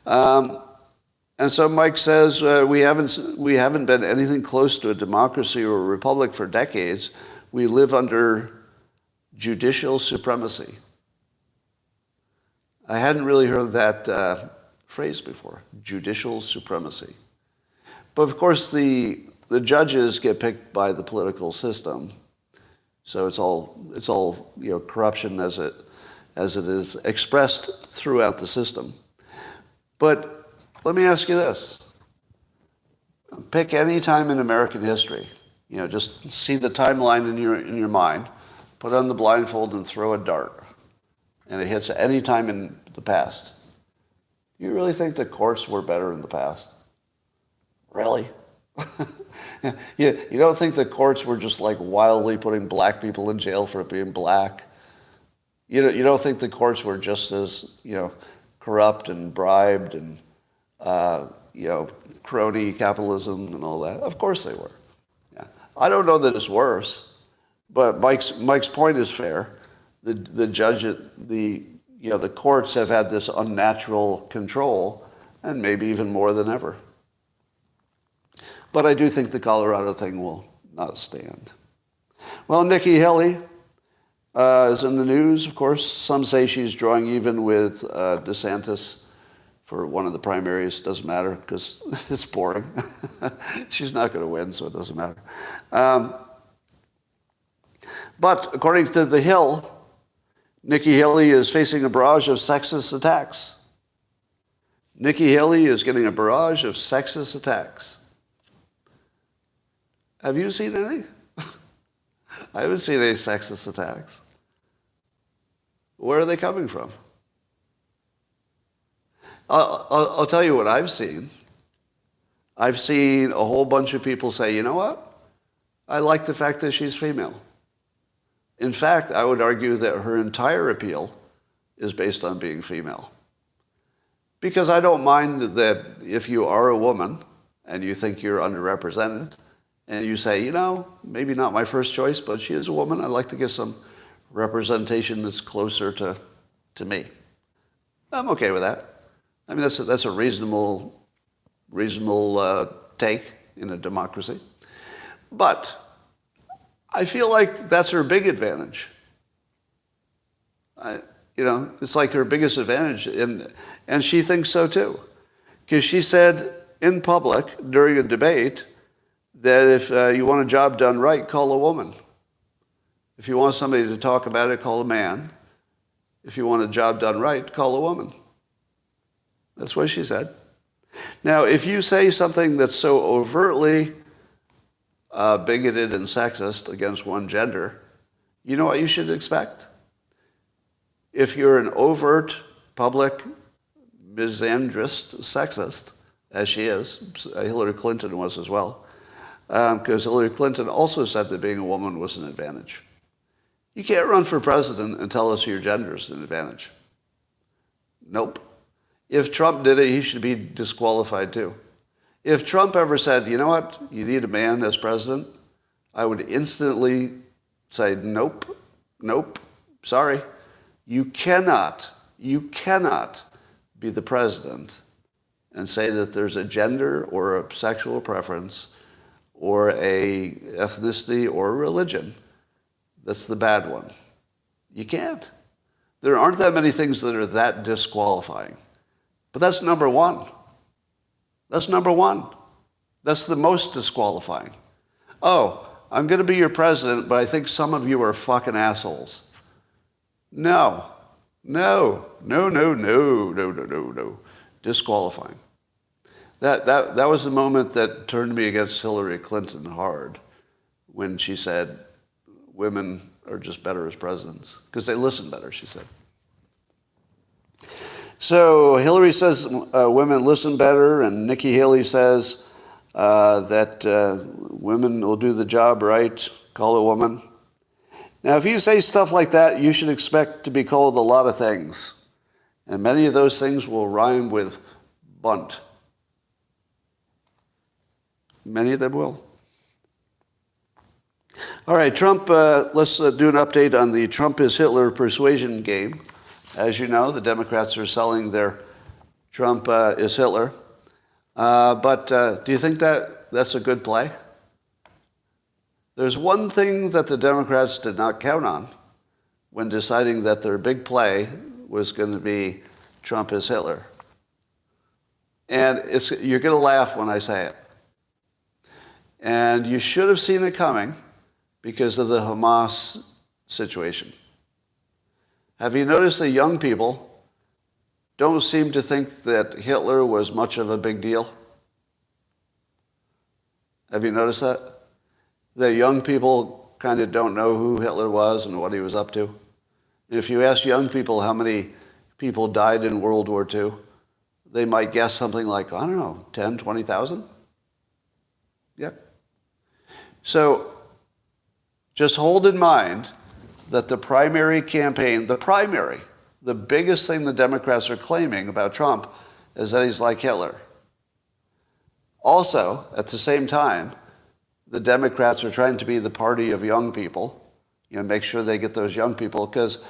And so Mike says we haven't been anything close to a democracy or a republic for decades. We live under judicial supremacy. I hadn't really heard that phrase before, judicial supremacy. But of course, the judges get picked by the political system, so it's all corruption as it is expressed throughout the system. But let me ask you this: pick any time in American history. Just see the timeline in your mind, put on the blindfold, and throw a dart. And it hits any time in the past. Do you really think the courts were better in the past? Really? You don't think the courts were just like wildly putting black people in jail for being black? You don't think the courts were just as corrupt and bribed and crony capitalism and all that? Of course they were. Yeah. I don't know that it's worse, but Mike's point is fair. The judge, the courts have had this unnatural control, and maybe even more than ever. But I do think the Colorado thing will not stand. Well, Nikki Hill is in the news, of course. Some say she's drawing even with DeSantis for one of the primaries. Doesn't matter because it's boring. She's not going to win, so it doesn't matter. But according to the Hill, Nikki Haley is facing a barrage of sexist attacks. Nikki Haley is getting a barrage of sexist attacks. Have you seen any? I haven't seen any sexist attacks. Where are they coming from? I'll tell you what I've seen. I've seen a whole bunch of people say, you know what? I like the fact that she's female. In fact, I would argue that her entire appeal is based on being female. Because I don't mind that if you are a woman and you think you're underrepresented, and you say, maybe not my first choice, but she is a woman, I'd like to get some representation that's closer to me. I'm okay with that. I mean, that's a reasonable take in a democracy. But I feel like that's her big advantage. It's like her biggest advantage, and she thinks so too. Because she said in public during a debate that if you want a job done right, call a woman. If you want somebody to talk about it, call a man. If you want a job done right, call a woman. That's what she said. Now, if you say something that's so overtly bigoted and sexist against one gender, you know what you should expect? If you're an overt, public, misandrist sexist, as she is, Hillary Clinton was as well, because Hillary Clinton also said that being a woman was an advantage. You can't run for president and tell us your gender is an advantage. Nope. If Trump did it, he should be disqualified too. If Trump ever said, you know what, you need a man as president, I would instantly say, nope, sorry. You cannot be the president and say that there's a gender or a sexual preference or a ethnicity or a religion that's the bad one. You can't. There aren't that many things that are that disqualifying. But that's number one. That's number one. That's the most disqualifying. Oh, I'm going to be your president, but I think some of you are fucking assholes. No. Disqualifying. That was the moment that turned me against Hillary Clinton hard when she said women are just better as presidents because they listen better, she said. So Hillary says women listen better, and Nikki Haley says that women will do the job right, call a woman. Now, if you say stuff like that, you should expect to be called a lot of things. And many of those things will rhyme with bunt. Many of them will. All right, Trump, let's do an update on the Trump is Hitler persuasion game. As you know, the Democrats are selling their Trump is Hitler. But do you think that that's a good play? There's one thing that the Democrats did not count on when deciding that their big play was going to be Trump is Hitler. And you're going to laugh when I say it. And you should have seen it coming because of the Hamas situation. Have you noticed that young people don't seem to think that Hitler was much of a big deal? Have you noticed that? The young people kind of don't know who Hitler was and what he was up to. And if you ask young people how many people died in World War II, they might guess something like, I don't know, 10, 20,000? Yeah. So just hold in mind that the primary campaign, the biggest thing the Democrats are claiming about Trump is that he's like Hitler. Also, at the same time, the Democrats are trying to be the party of young people, make sure they get those young people, because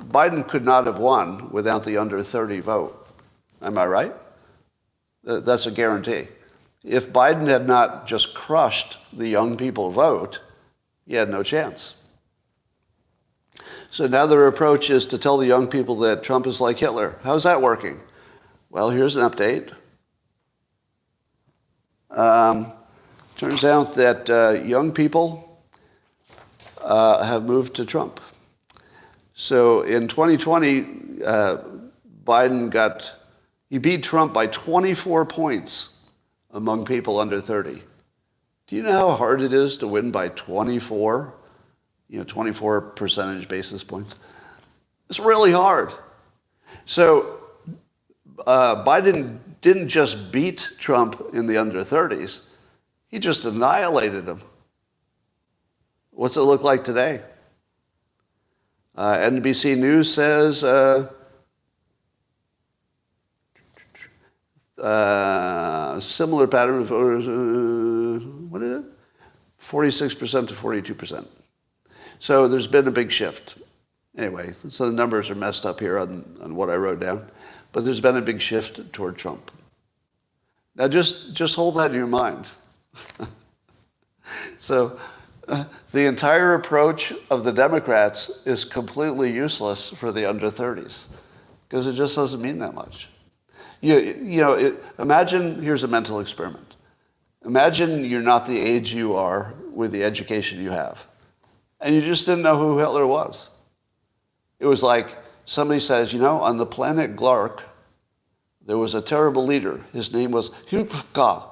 Biden could not have won without the under 30 vote. Am I right? That's a guarantee. If Biden had not just crushed the young people vote, he had no chance. So now their approach is to tell the young people that Trump is like Hitler. How's that working? Well, here's an update. Turns out that young people have moved to Trump. So in 2020, Biden he beat Trump by 24 points among people under 30. Do you know how hard it is to win by 24 percentage basis points? It's really hard. So Biden didn't just beat Trump in the under 30s. He just annihilated him. What's it look like today? NBC News says similar pattern of voters, what is it? 46% to 42%. So there's been a big shift. Anyway, so the numbers are messed up here on what I wrote down. But there's been a big shift toward Trump. Now just hold that in your mind. So the entire approach of the Democrats is completely useless for the under 30s because it just doesn't mean that much. Imagine, here's a mental experiment. Imagine you're not the age you are with the education you have. And you just didn't know who Hitler was. It was like somebody says, on the planet Glark, there was a terrible leader. His name was Hupka.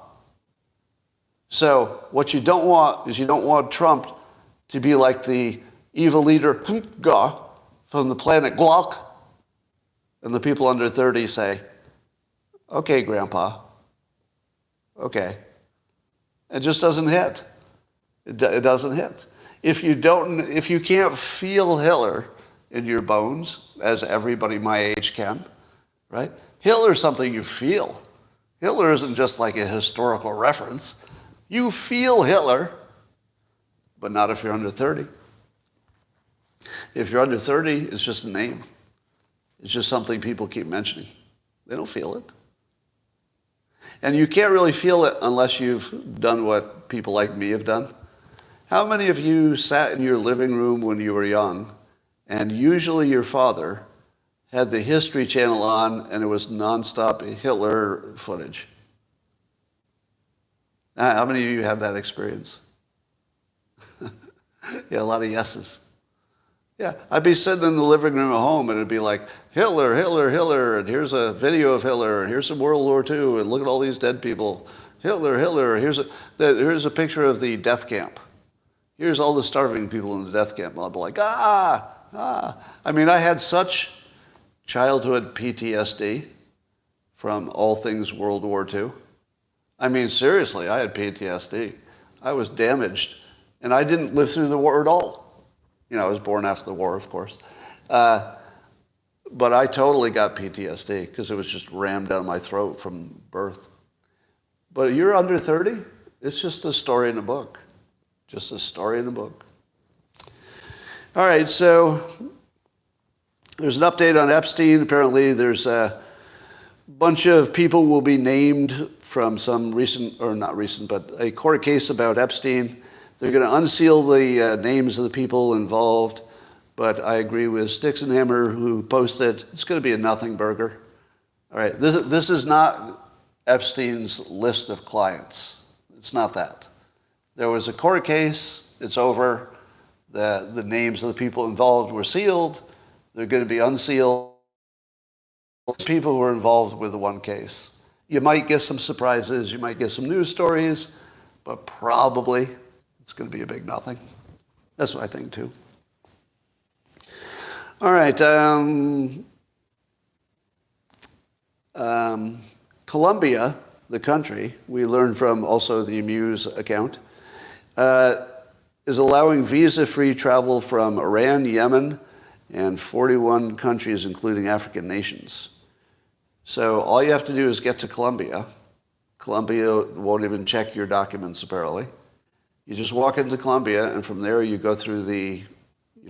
So what you don't want is you don't want Trump to be like the evil leader Hupka from the planet Glark. And the people under 30 say, okay, Grandpa. Okay. It just doesn't hit. It doesn't hit. If you can't feel Hitler in your bones, as everybody my age can, right? Hitler's something you feel. Hitler isn't just like a historical reference. You feel Hitler, but not if you're under 30. If you're under 30, it's just a name. It's just something people keep mentioning. They don't feel it. And you can't really feel it unless you've done what people like me have done. How many of you sat in your living room when you were young, and usually your father had the History Channel on, and it was nonstop Hitler footage? How many of you had that experience? Yeah, a lot of yeses. Yeah, I'd be sitting in the living room at home, and it'd be like, Hitler, Hitler, Hitler, and here's a video of Hitler, and here's some World War II, and look at all these dead people. Hitler, Hitler, here's a picture of the death camp. Here's all the starving people in the death camp. I'll be like, I mean, I had such childhood PTSD from all things World War II. I mean, seriously, I had PTSD. I was damaged, and I didn't live through the war at all. I was born after the war, of course. But I totally got PTSD because it was just rammed down my throat from birth. But you're under 30, it's just a story in a book. Just a story in a book. All right, so there's an update on Epstein. Apparently there's a bunch of people will be named from some recent, or not recent, but a court case about Epstein. They're going to unseal the names of the people involved, but I agree with Sticks and Hammer, who posted, it's going to be a nothing burger. All right, this is not Epstein's list of clients. It's not that. There was a court case. It's over. The names of the people involved were sealed. They're going to be unsealed. People who were involved with the one case. You might get some surprises. You might get some news stories, but probably it's going to be a big nothing. That's what I think, too. All right. Colombia, the country, we learned from also the Muse account, is allowing visa-free travel from Iran, Yemen, and 41 countries, including African nations. So all you have to do is get to Colombia. Colombia won't even check your documents, apparently. You just walk into Colombia, and from there you go through you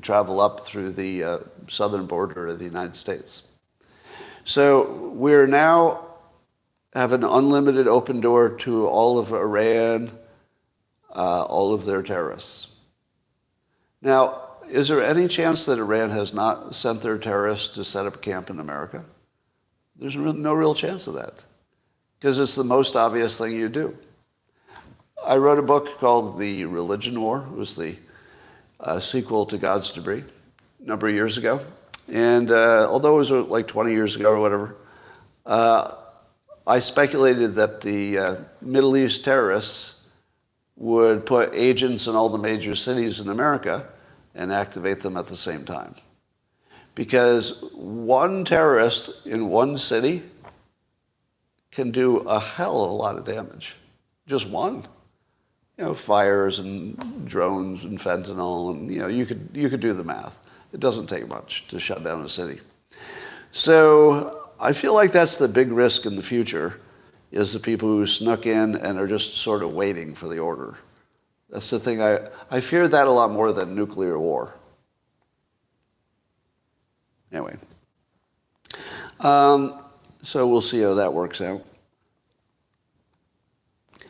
travel up through the southern border of the United States. So we're now have an unlimited open door to all of Iran, all of their terrorists. Now, is there any chance that Iran has not sent their terrorists to set up camp in America? There's no real chance of that, because it's the most obvious thing you do. I wrote a book called The Religion War. It was the sequel to God's Debris a number of years ago. And although it was like 20 years ago or whatever, I speculated that the Middle East terrorists would put agents in all the major cities in America and activate them at the same time. Because one terrorist in one city can do a hell of a lot of damage. Just one. Fires and drones and fentanyl, and you could do the math. It doesn't take much to shut down a city. So I feel like that's the big risk in the future, is the people who snuck in and are just sort of waiting for the order. That's the thing. I fear that a lot more than nuclear war. Anyway. So we'll see how that works out.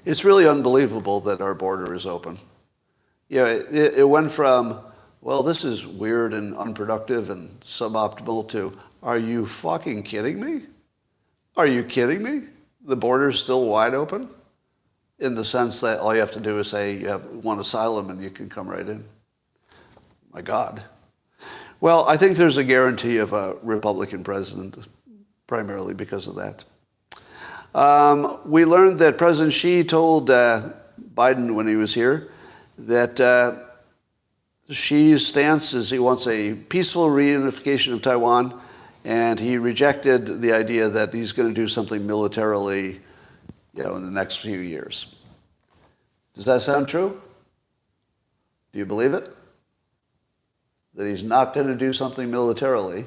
It's really unbelievable that our border is open. It went from, well, this is weird and unproductive and suboptimal to, are you fucking kidding me? Are you kidding me? The border's still wide open, in the sense that all you have to do is say you want asylum and you can come right in. My God. Well, I think there's a guarantee of a Republican president, primarily because of that. We learned that President Xi told Biden when he was here that Xi's stance is he wants a peaceful reunification of Taiwan, and he rejected the idea that he's going to do something militarily, in the next few years. Does that sound true? Do you believe it? That he's not going to do something militarily,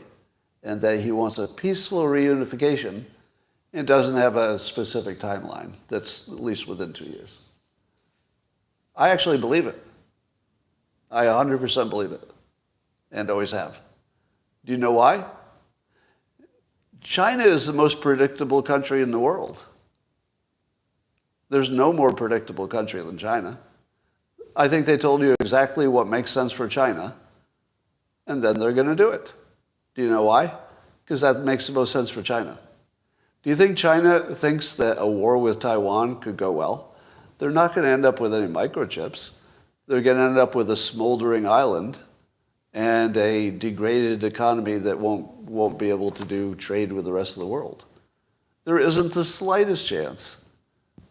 and that he wants a peaceful reunification and doesn't have a specific timeline that's at least within 2 years. I actually believe it. I 100% believe it, and always have. Do you know why? China is the most predictable country in the world. There's no more predictable country than China. I think they told you exactly what makes sense for China, and then they're going to do it. Do you know why? Because that makes the most sense for China. Do you think China thinks that a war with Taiwan could go well? They're not going to end up with any microchips. They're going to end up with a smoldering island and a degraded economy that won't be able to do trade with the rest of the world. There isn't the slightest chance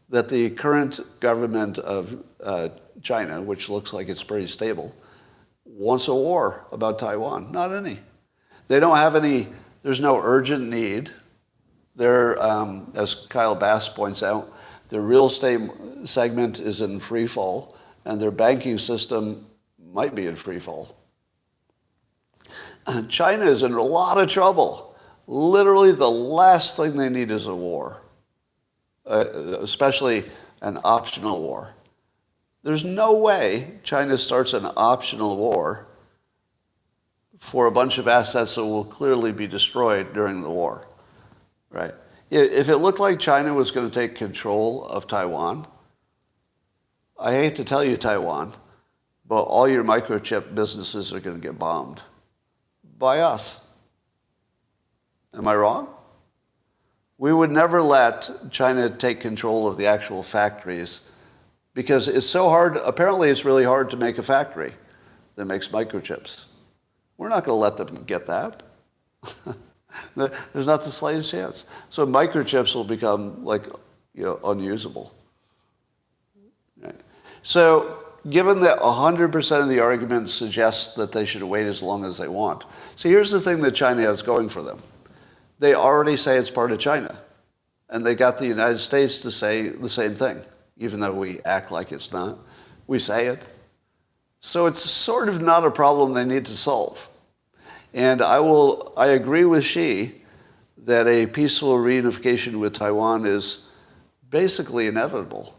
that the current government of China, which looks like it's pretty stable, wants a war about Taiwan. Not any. They don't have any, there's no urgent need. They're, as Kyle Bass points out, their real estate segment is in free fall, and their banking system might be in free fall. China is in a lot of trouble. Literally the last thing they need is a war, especially an optional war. There's no way China starts an optional war for a bunch of assets that will clearly be destroyed during the war, right? If it looked like China was going to take control of Taiwan, I hate to tell you, Taiwan, but all your microchip businesses are going to get bombed by us. Am I wrong? We would never let China take control of the actual factories because it's so hard. Apparently, it's really hard to make a factory that makes microchips. We're not going to let them get that. There's not the slightest chance. So microchips will become unusable. Right. So given that 100% of the argument suggests that they should wait as long as they want. So here's the thing that China has going for them. They already say it's part of China. And they got the United States to say the same thing, even though we act like it's not. We say it. So it's sort of not a problem they need to solve. And I agree with Xi that a peaceful reunification with Taiwan is basically inevitable.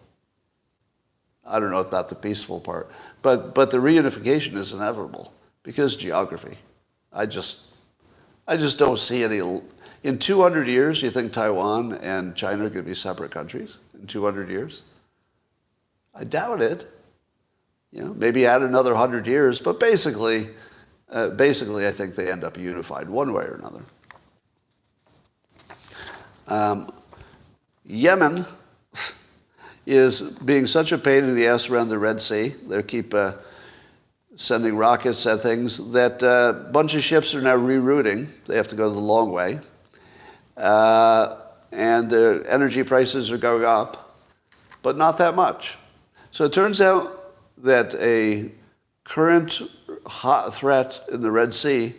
I don't know about the peaceful part, but the reunification is inevitable because geography. I just don't see any. In 200 years, you think Taiwan and China are going to be separate countries in 200 years? I doubt it. Maybe add another 100 years, but basically, I think they end up unified one way or another. Yemen is being such a pain in the ass around the Red Sea. They keep sending rockets at things that a bunch of ships are now rerouting. They have to go the long way. And the energy prices are going up, but not that much. So it turns out that a current hot threat in the Red Sea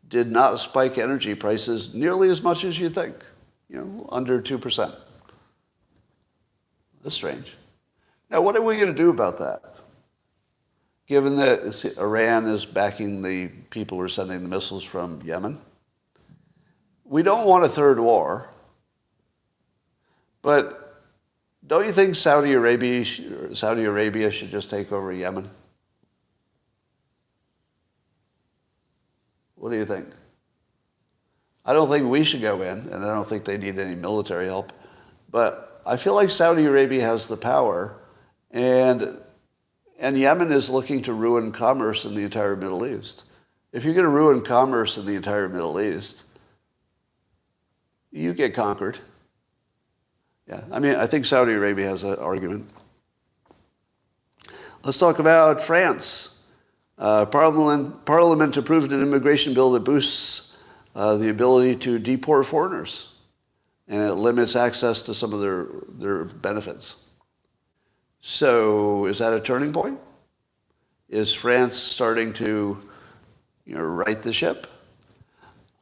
did not spike energy prices nearly as much as you think, under 2%. That's strange. Now, what are we going to do about that? Given that Iran is backing the people who are sending the missiles from Yemen. We don't want a third war, but don't you think Saudi Arabia should just take over Yemen? What do you think? I don't think we should go in, and I don't think they need any military help, but I feel like Saudi Arabia has the power, and Yemen is looking to ruin commerce in the entire Middle East. If you're going to ruin commerce in the entire Middle East, you get conquered. Yeah, I think Saudi Arabia has an argument. Let's talk about France. Parliament approved an immigration bill that boosts the ability to deport foreigners, and it limits access to some of their benefits. So is that a turning point? Is France starting to right the ship?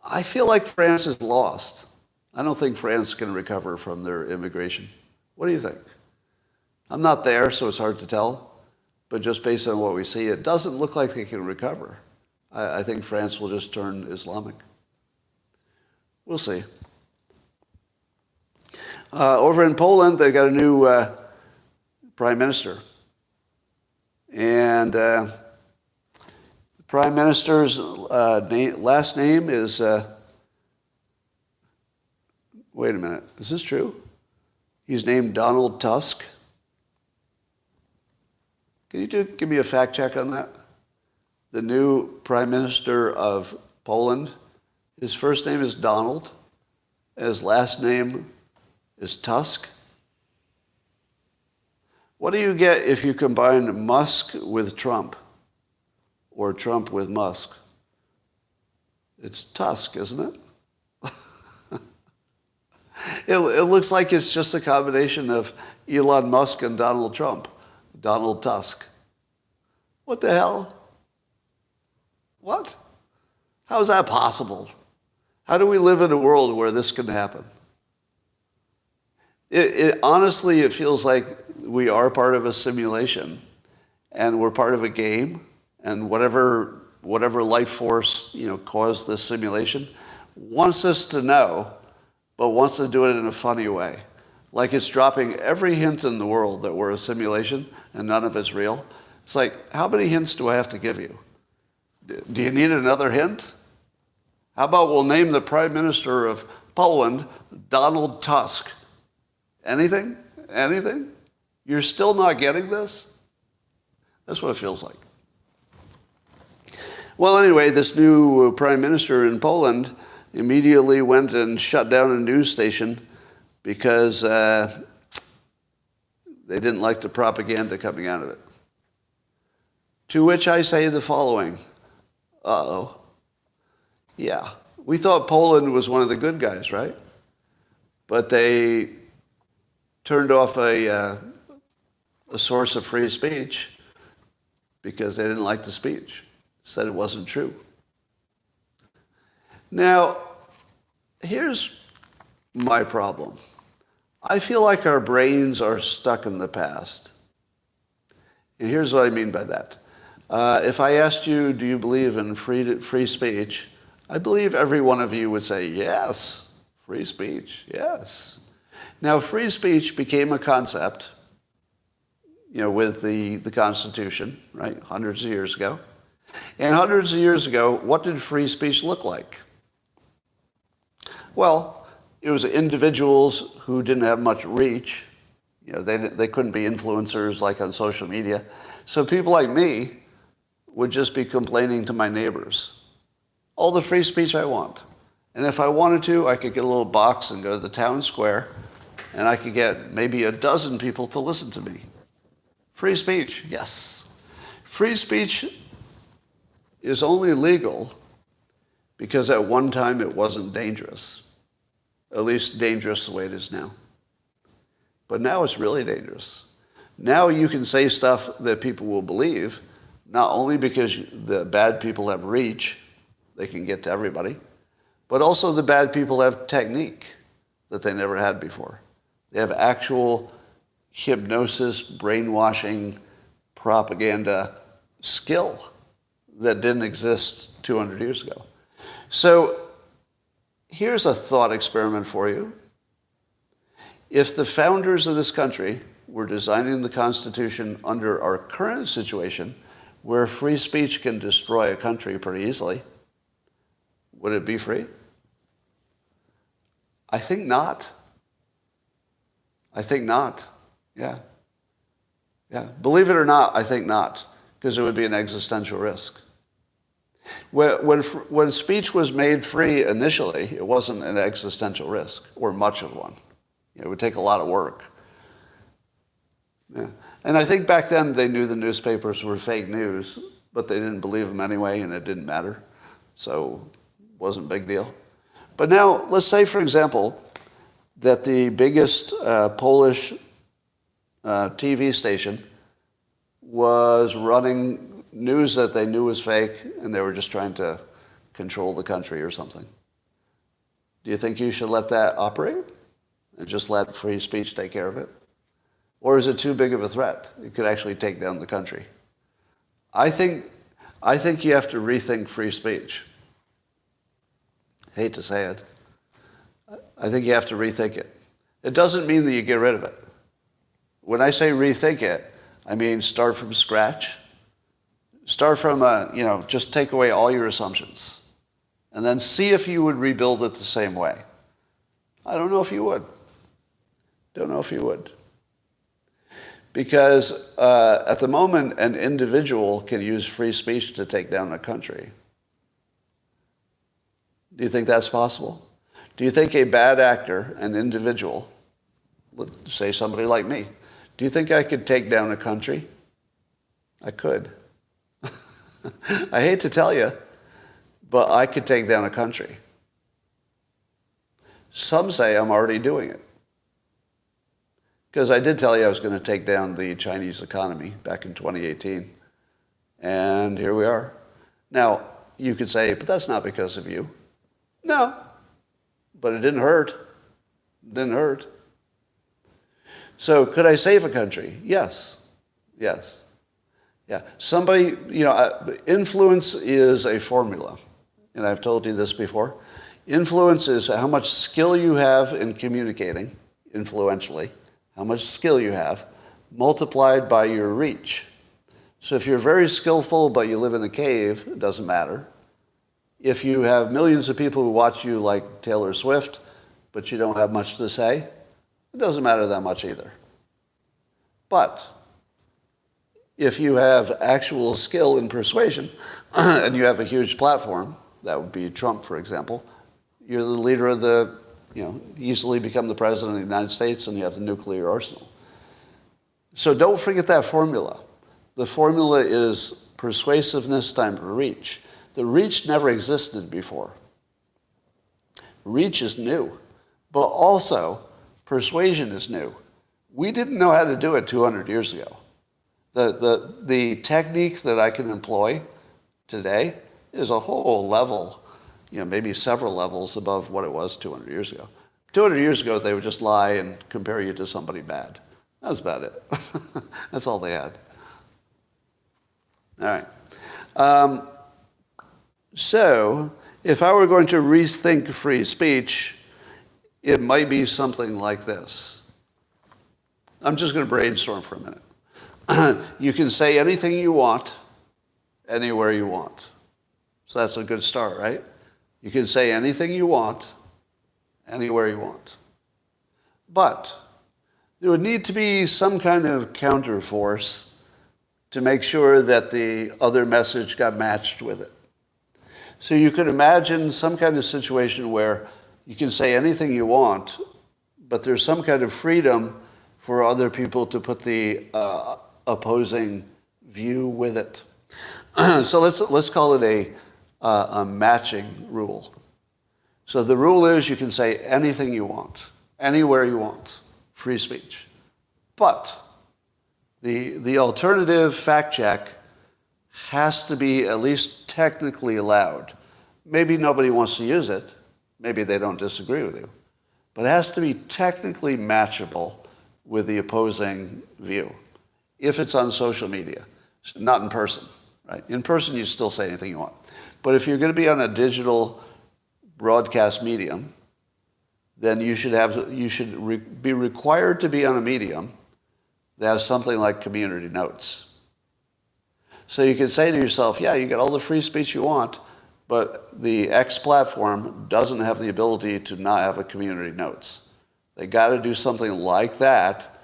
I feel like France is lost. I don't think France can recover from their immigration. What do you think? I'm not there, so it's hard to tell. But just based on what we see, it doesn't look like they can recover. I think France will just turn Islamic. We'll see. Over in Poland, they got a new prime minister. And the prime minister's last name is, wait a minute, is this true? He's named Donald Tusk. Can you give me a fact check on that? The new prime minister of Poland, his first name is Donald, and his last name is Tusk. What do you get if you combine Musk with Trump, or Trump with Musk? It's Tusk, isn't it? It looks like it's just a combination of Elon Musk and Donald Trump. Donald Tusk. What the hell? What? How is that possible? How do we live in a world where this can happen? Honestly, it feels like we are part of a simulation, and we're part of a game, and whatever life force caused this simulation wants us to know, but wants to do it in a funny way. Like it's dropping every hint in the world that we're a simulation and none of it's real. It's like, how many hints do I have to give you? Do you need another hint? How about we'll name the Prime Minister of Poland Donald Tusk? Anything? Anything? You're still not getting this? That's what it feels like. Well, anyway, this new Prime Minister in Poland immediately went and shut down a news station because they didn't like the propaganda coming out of it. To which I say the following. Uh-oh. Yeah. We thought Poland was one of the good guys, right? But they turned off a source of free speech because they didn't like the speech. Said it wasn't true. Now, here's my problem. I feel like our brains are stuck in the past. And here's what I mean by that. If I asked you, do you believe in free speech? I believe every one of you would say, yes, free speech, yes. Now, free speech became a concept, with the Constitution, right, hundreds of years ago. And hundreds of years ago, what did free speech look like? Well, it was individuals who didn't have much reach. They couldn't be influencers like on social media. So people like me would just be complaining to my neighbors. All the free speech I want. And if I wanted to, I could get a little box and go to the town square, and I could get maybe a dozen people to listen to me. Free speech, yes. Free speech is only legal because at one time it wasn't dangerous. At least dangerous the way it is now. But now it's really dangerous. Now you can say stuff that people will believe, not only because the bad people have reach, they can get to everybody, but also the bad people have technique that they never had before. They have actual hypnosis, brainwashing, propaganda skill that didn't exist 200 years ago. So here's a thought experiment for you. If the founders of this country were designing the Constitution under our current situation, where free speech can destroy a country pretty easily, would it be free? I think not. I think not. Yeah. Yeah. Believe it or not, I think not, because it would be an existential risk. When speech was made free initially, it wasn't an existential risk, or much of one. It would take a lot of work. Yeah. And I think back then they knew the newspapers were fake news, but they didn't believe him anyway, and it didn't matter. So it wasn't a big deal. But now, let's say, for example, that the biggest Polish TV station was running news that they knew was fake, and they were just trying to control the country or something. Do you think you should let that operate and just let free speech take care of it? Or is it too big of a threat? It could actually take down the country. I think you have to rethink free speech. Hate to say it. I think you have to rethink it. It doesn't mean that you get rid of it. When I say rethink it, I mean start from scratch. Start from, just take away all your assumptions. And then see if you would rebuild it the same way. I don't know if you would. Don't know if you would. Because at the moment, an individual can use free speech to take down a country. Do you think that's possible? Do you think a bad actor, an individual, let's say somebody like me, do you think I could take down a country? I could. I hate to tell you, but I could take down a country. Some say I'm already doing it. Because I did tell you I was going to take down the Chinese economy back in 2018. And here we are. Now, you could say, but that's not because of you. No. But it didn't hurt. It didn't hurt. So could I save a country? Yes. Yes. Yeah. Somebody, influence is a formula. And I've told you this before. Influence is how much skill you have in communicating influentially. How much skill you have, multiplied by your reach. So if you're very skillful, but you live in a cave, it doesn't matter. If you have millions of people who watch you like Taylor Swift, but you don't have much to say, it doesn't matter that much either. But if you have actual skill in persuasion, and you have a huge platform, that would be Trump, for example, you're the leader of the easily become the president of the United States, and you have the nuclear arsenal. So don't forget that formula. The formula is persuasiveness times reach. The reach never existed before. Reach is new, but also persuasion is new. We didn't know how to do it 200 years ago. The technique that I can employ today is a whole level, maybe several levels above what it was 200 years ago. 200 years ago, they would just lie and compare you to somebody bad. That was about it. That's all they had. All right. So if I were going to rethink free speech, it might be something like this. I'm just going to brainstorm for a minute. You can say anything you want, anywhere you want. So that's a good start, right? You can say anything you want, anywhere you want. But there would need to be some kind of counterforce to make sure that the other message got matched with it. So you could imagine some kind of situation where you can say anything you want, but there's some kind of freedom for other people to put the opposing view with it. So let's call it a matching rule. So the rule is you can say anything you want, anywhere you want, free speech. But the alternative fact check has to be at least technically allowed. Maybe nobody wants to use it. Maybe they don't disagree with you. But it has to be technically matchable with the opposing view. If it's on social media, not in person, right? In person, you still say anything you want. But if you're going to be on a digital broadcast medium, then you should be required to be on a medium that has something like community notes. So you can say to yourself, yeah, you get all the free speech you want, but the X platform doesn't have the ability to not have a community notes. They got to do something like that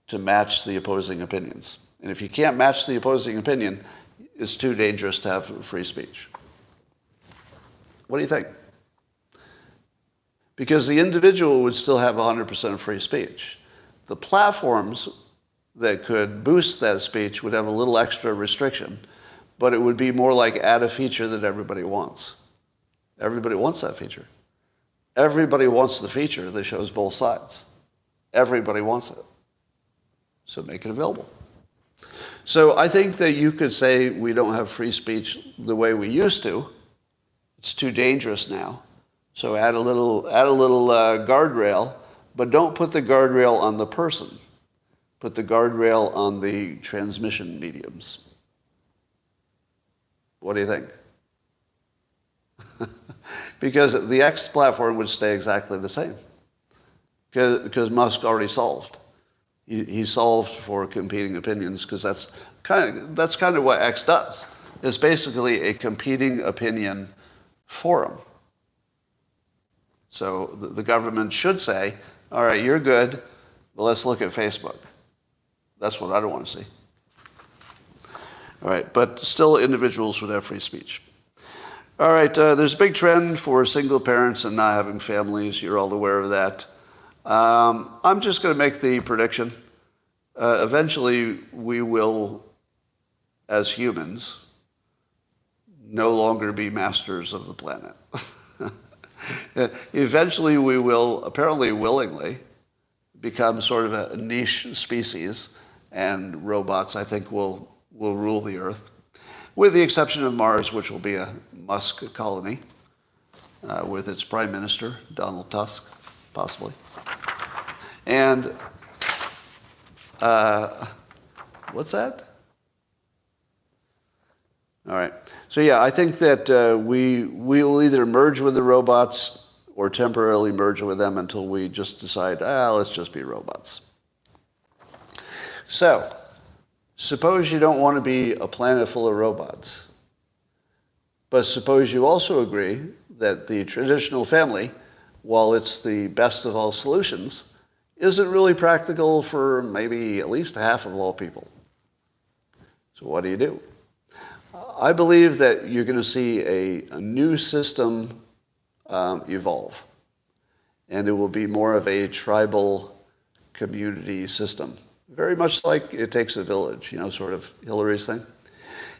to match the opposing opinions. And if you can't match the opposing opinion, it's too dangerous to have free speech. What do you think? Because the individual would still have 100% of free speech. The platforms that could boost that speech would have a little extra restriction, but it would be more like add a feature that everybody wants. Everybody wants that feature. Everybody wants the feature that shows both sides. Everybody wants it. So make it available. So I think that you could say we don't have free speech the way we used to. It's too dangerous now. So add a little guardrail, but don't put the guardrail on the person. Put the guardrail on the transmission mediums. What do you think? Because the X platform would stay exactly the same. Because Musk already solved. He solved for competing opinions because that's kind of what X does. It's basically a competing opinion forum. So the government should say, all right, you're good, but let's look at Facebook. That's what I don't want to see. All right, but still individuals would have free speech. All right, there's a big trend for single parents and not having families. You're all aware of that. I'm just going to make the prediction. Eventually, we will, as humans, no longer be masters of the planet. Eventually, we will, apparently willingly, become sort of a niche species, and robots, I think, will rule the Earth, with the exception of Mars, which will be a Musk colony, with its prime minister, Donald Tusk, possibly. And what's that? All right. So yeah, I think that we will either merge with the robots or temporarily merge with them until we just decide, let's just be robots. So, suppose you don't want to be a planet full of robots. But suppose you also agree that the traditional family, while it's the best of all solutions, isn't really practical for maybe at least half of all people. So what do? I believe that you're going to see a new system evolve. And it will be more of a tribal community system. Very much like It Takes a Village, sort of Hillary's thing.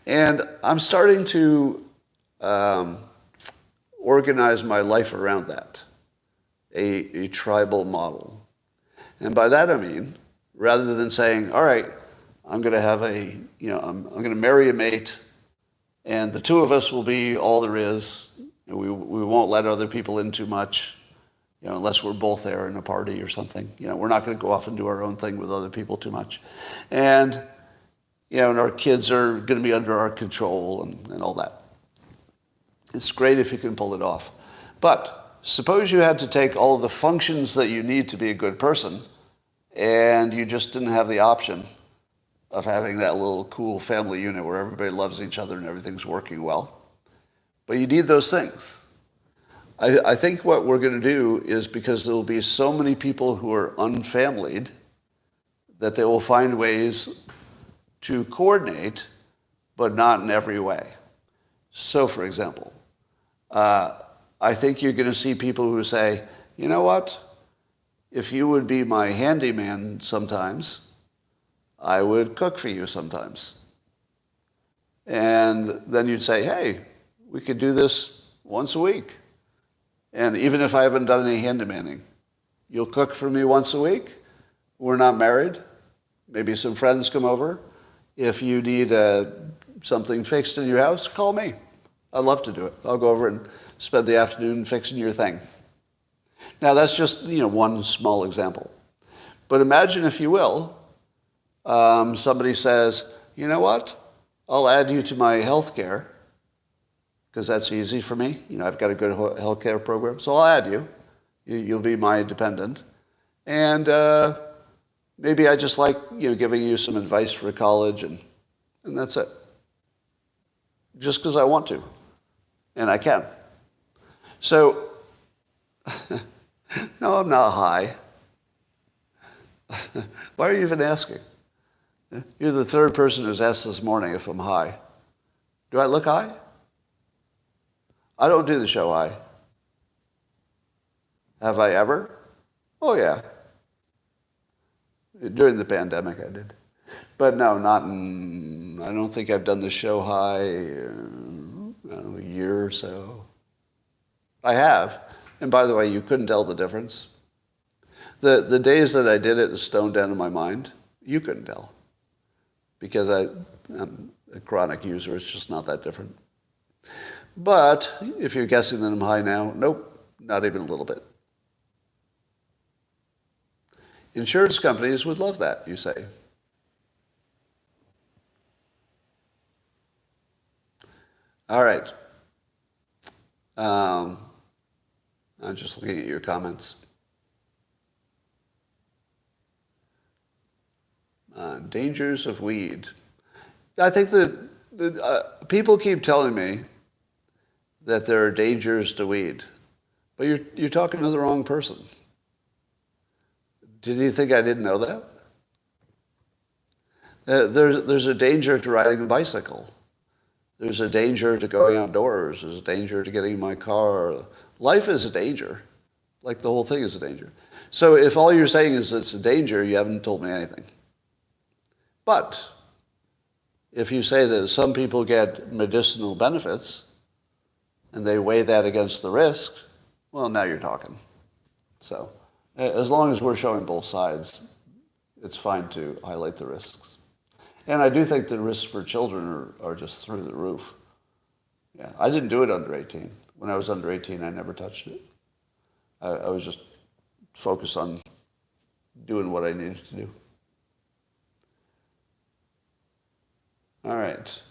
And I'm starting to organize my life around that, a tribal model. And by that I mean, rather than saying, all right, I'm going to have I'm going to marry a mate, and the two of us will be all there is, and we won't let other people in too much, unless we're both there in a party or something. We're not going to go off and do our own thing with other people too much. And, and our kids are going to be under our control and all that. It's great if you can pull it off. But suppose you had to take all the functions that you need to be a good person, and you just didn't have the option of having that little cool family unit where everybody loves each other and everything's working well. But you need those things. I think what we're going to do is, because there will be so many people who are unfamilied, that they will find ways to coordinate, but not in every way. So, for example, I think you're going to see people who say, you know what? If you would be my handyman sometimes, I would cook for you sometimes. And then you'd say, hey, we could do this once a week. And even if I haven't done any handymaning, you'll cook for me once a week. We're not married. Maybe some friends come over. If you need something fixed in your house, call me. I'd love to do it. I'll go over and spend the afternoon fixing your thing. Now, that's just one small example. But imagine, if you will, somebody says, you know what? I'll add you to my health care, because that's easy for me. I've got a good health care program, so I'll add you. You'll be my dependent. And maybe I just like giving you some advice for college, and that's it. Just because I want to, and I can. So, no, I'm not high. Why are you even asking? You're the third person who's asked this morning if I'm high. Do I look high? I don't do the show high. Have I ever? Oh, yeah. During the pandemic, I did. But no, not in I don't think I've done the show high I don't know, a year or so. I have. And by the way, you couldn't tell the difference. The days that I did it stoned down in my mind, you couldn't tell. Because I'm a chronic user, it's just not that different. But if you're guessing that I'm high now, nope, not even a little bit. Insurance companies would love that, you say. All right. I'm just looking at your comments. Dangers of weed. I think that people keep telling me that there are dangers to weed, but you're talking to the wrong person. Did you think I didn't know that? There's a danger to riding a bicycle. There's a danger to going outdoors. There's a danger to getting in my car. Life is a danger. Like the whole thing is a danger. So if all you're saying is it's a danger, you haven't told me anything. But if you say that some people get medicinal benefits and they weigh that against the risk, well, now you're talking. So as long as we're showing both sides, it's fine to highlight the risks. And I do think the risks for children are just through the roof. Yeah, I didn't do it under 18. When I was under 18, I never touched it. I was just focused on doing what I needed to do. All right.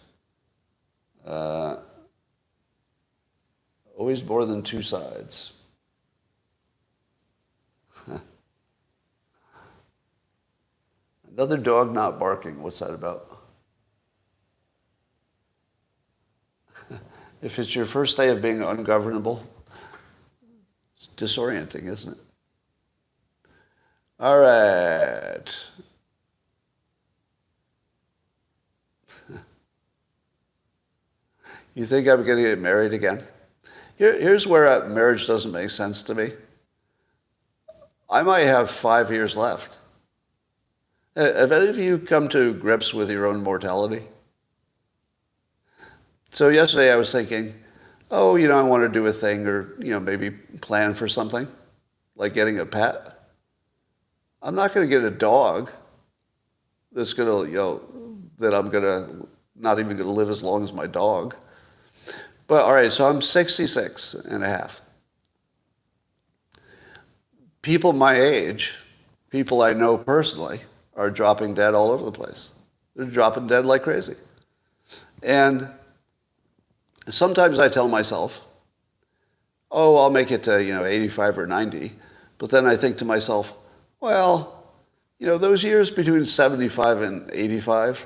Always more than two sides. Another dog not barking. What's that about? If it's your first day of being ungovernable, it's disorienting, isn't it? All right. You think I'm going to get married again? Here's where marriage doesn't make sense to me. I might have 5 years left. Have any of you come to grips with your own mortality? So yesterday I was thinking, I want to do a thing or, maybe plan for something, like getting a pet. I'm not going to get a dog that's going to, that I'm going to, not even going to live as long as my dog. But all right, so I'm 66 and a half. People my age, people I know personally, are dropping dead all over the place. They're dropping dead like crazy. And sometimes I tell myself, I'll make it to, 85 or 90. But then I think to myself, well, those years between 75 and 85,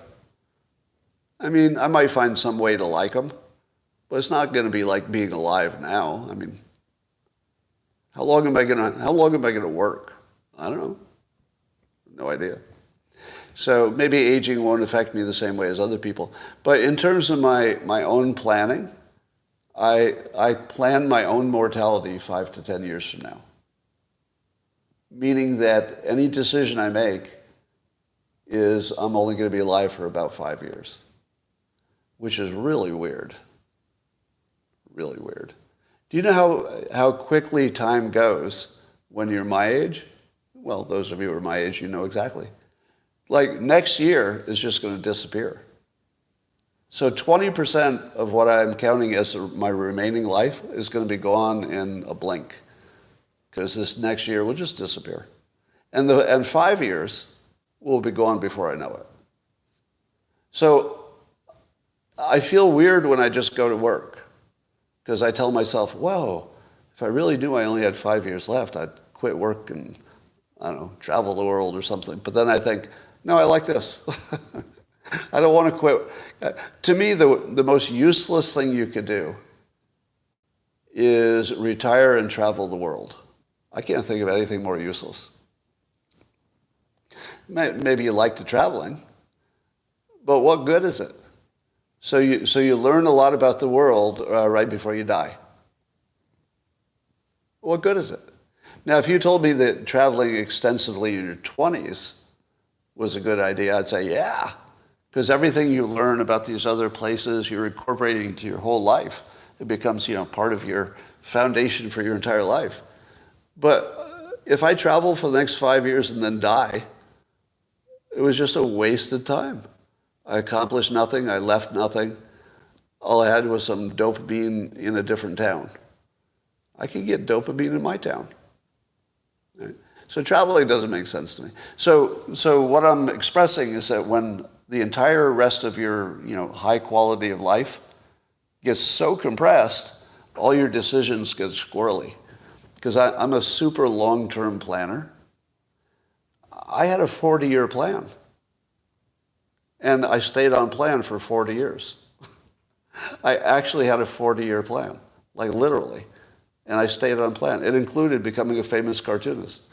I mean, I might find some way to like them. But it's not going to be like being alive now. I mean, how long am I going to work? I don't know. No idea. So maybe aging won't affect me the same way as other people. But in terms of my own planning, I plan my own mortality 5 to 10 years from now. Meaning that any decision I make is I'm only going to be alive for about 5 years, which is really weird. Really weird. Do you know how quickly time goes when you're my age? Well, those of you who are my age, you know exactly. Like next year is just going to disappear. So 20% of what I'm counting as my remaining life is going to be gone in a blink, because this next year will just disappear. And 5 years will be gone before I know it. So I feel weird when I just go to work. Because I tell myself, whoa, if I really knew I only had 5 years left, I'd quit work and, travel the world or something. But then I think, no, I like this. I don't want to quit. To me, the most useless thing you could do is retire and travel the world. I can't think of anything more useless. Maybe you like the traveling, but what good is it? So you learn a lot about the world right before you die. What good is it? Now, if you told me that traveling extensively in your 20s was a good idea, I'd say, yeah. Because everything you learn about these other places, you're incorporating into your whole life. It becomes, part of your foundation for your entire life. But if I travel for the next 5 years and then die, it was just a wasted time. I accomplished nothing. I left nothing. All I had was some dopamine in a different town. I can get dopamine in my town. Right? So traveling doesn't make sense to me. So what I'm expressing is that when the entire rest of your high quality of life gets so compressed, all your decisions get squirrely. Because I'm a super long-term planner. I had a 40-year plan. And I stayed on plan for 40 years. I actually had a 40-year plan, like literally. And I stayed on plan. It included becoming a famous cartoonist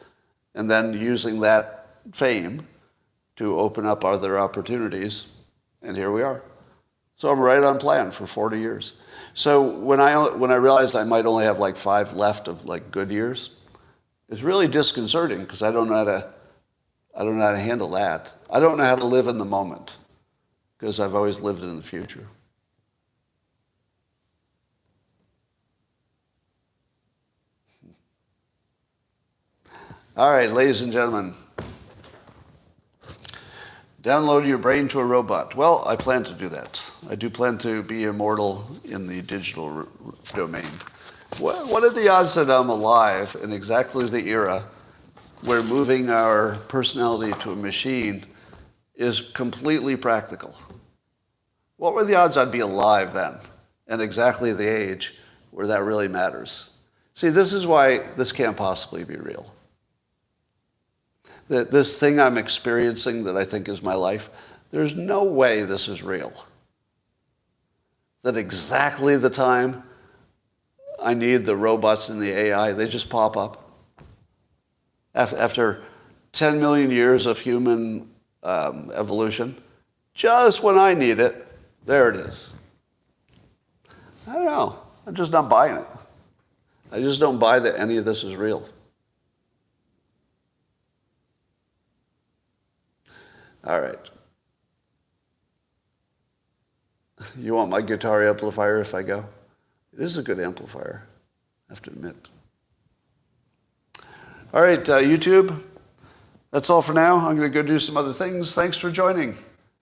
and then using that fame to open up other opportunities. And here we are. So I'm right on plan for 40 years. So when I realized I might only have like 5 left of like good years, it's really disconcerting because I don't know how to handle that. I don't know how to live in the moment because I've always lived in the future. All right, ladies and gentlemen, download your brain to a robot. Well, I plan to do that. I do plan to be immortal in the digital domain. What are the odds that I'm alive in exactly the era where moving our personality to a machine is completely practical? What were the odds I'd be alive then and exactly the age where that really matters? See, this is why this can't possibly be real. That this thing I'm experiencing that I think is my life, there's no way this is real. That exactly the time I need the robots and the AI, they just pop up. After 10 million years of human evolution, just when I need it, there it is. I don't know. I'm just not buying it. I just don't buy that any of this is real. All right. You want my guitar amplifier if I go? It is a good amplifier, I have to admit. All right, YouTube, that's all for now. I'm going to go do some other things. Thanks for joining.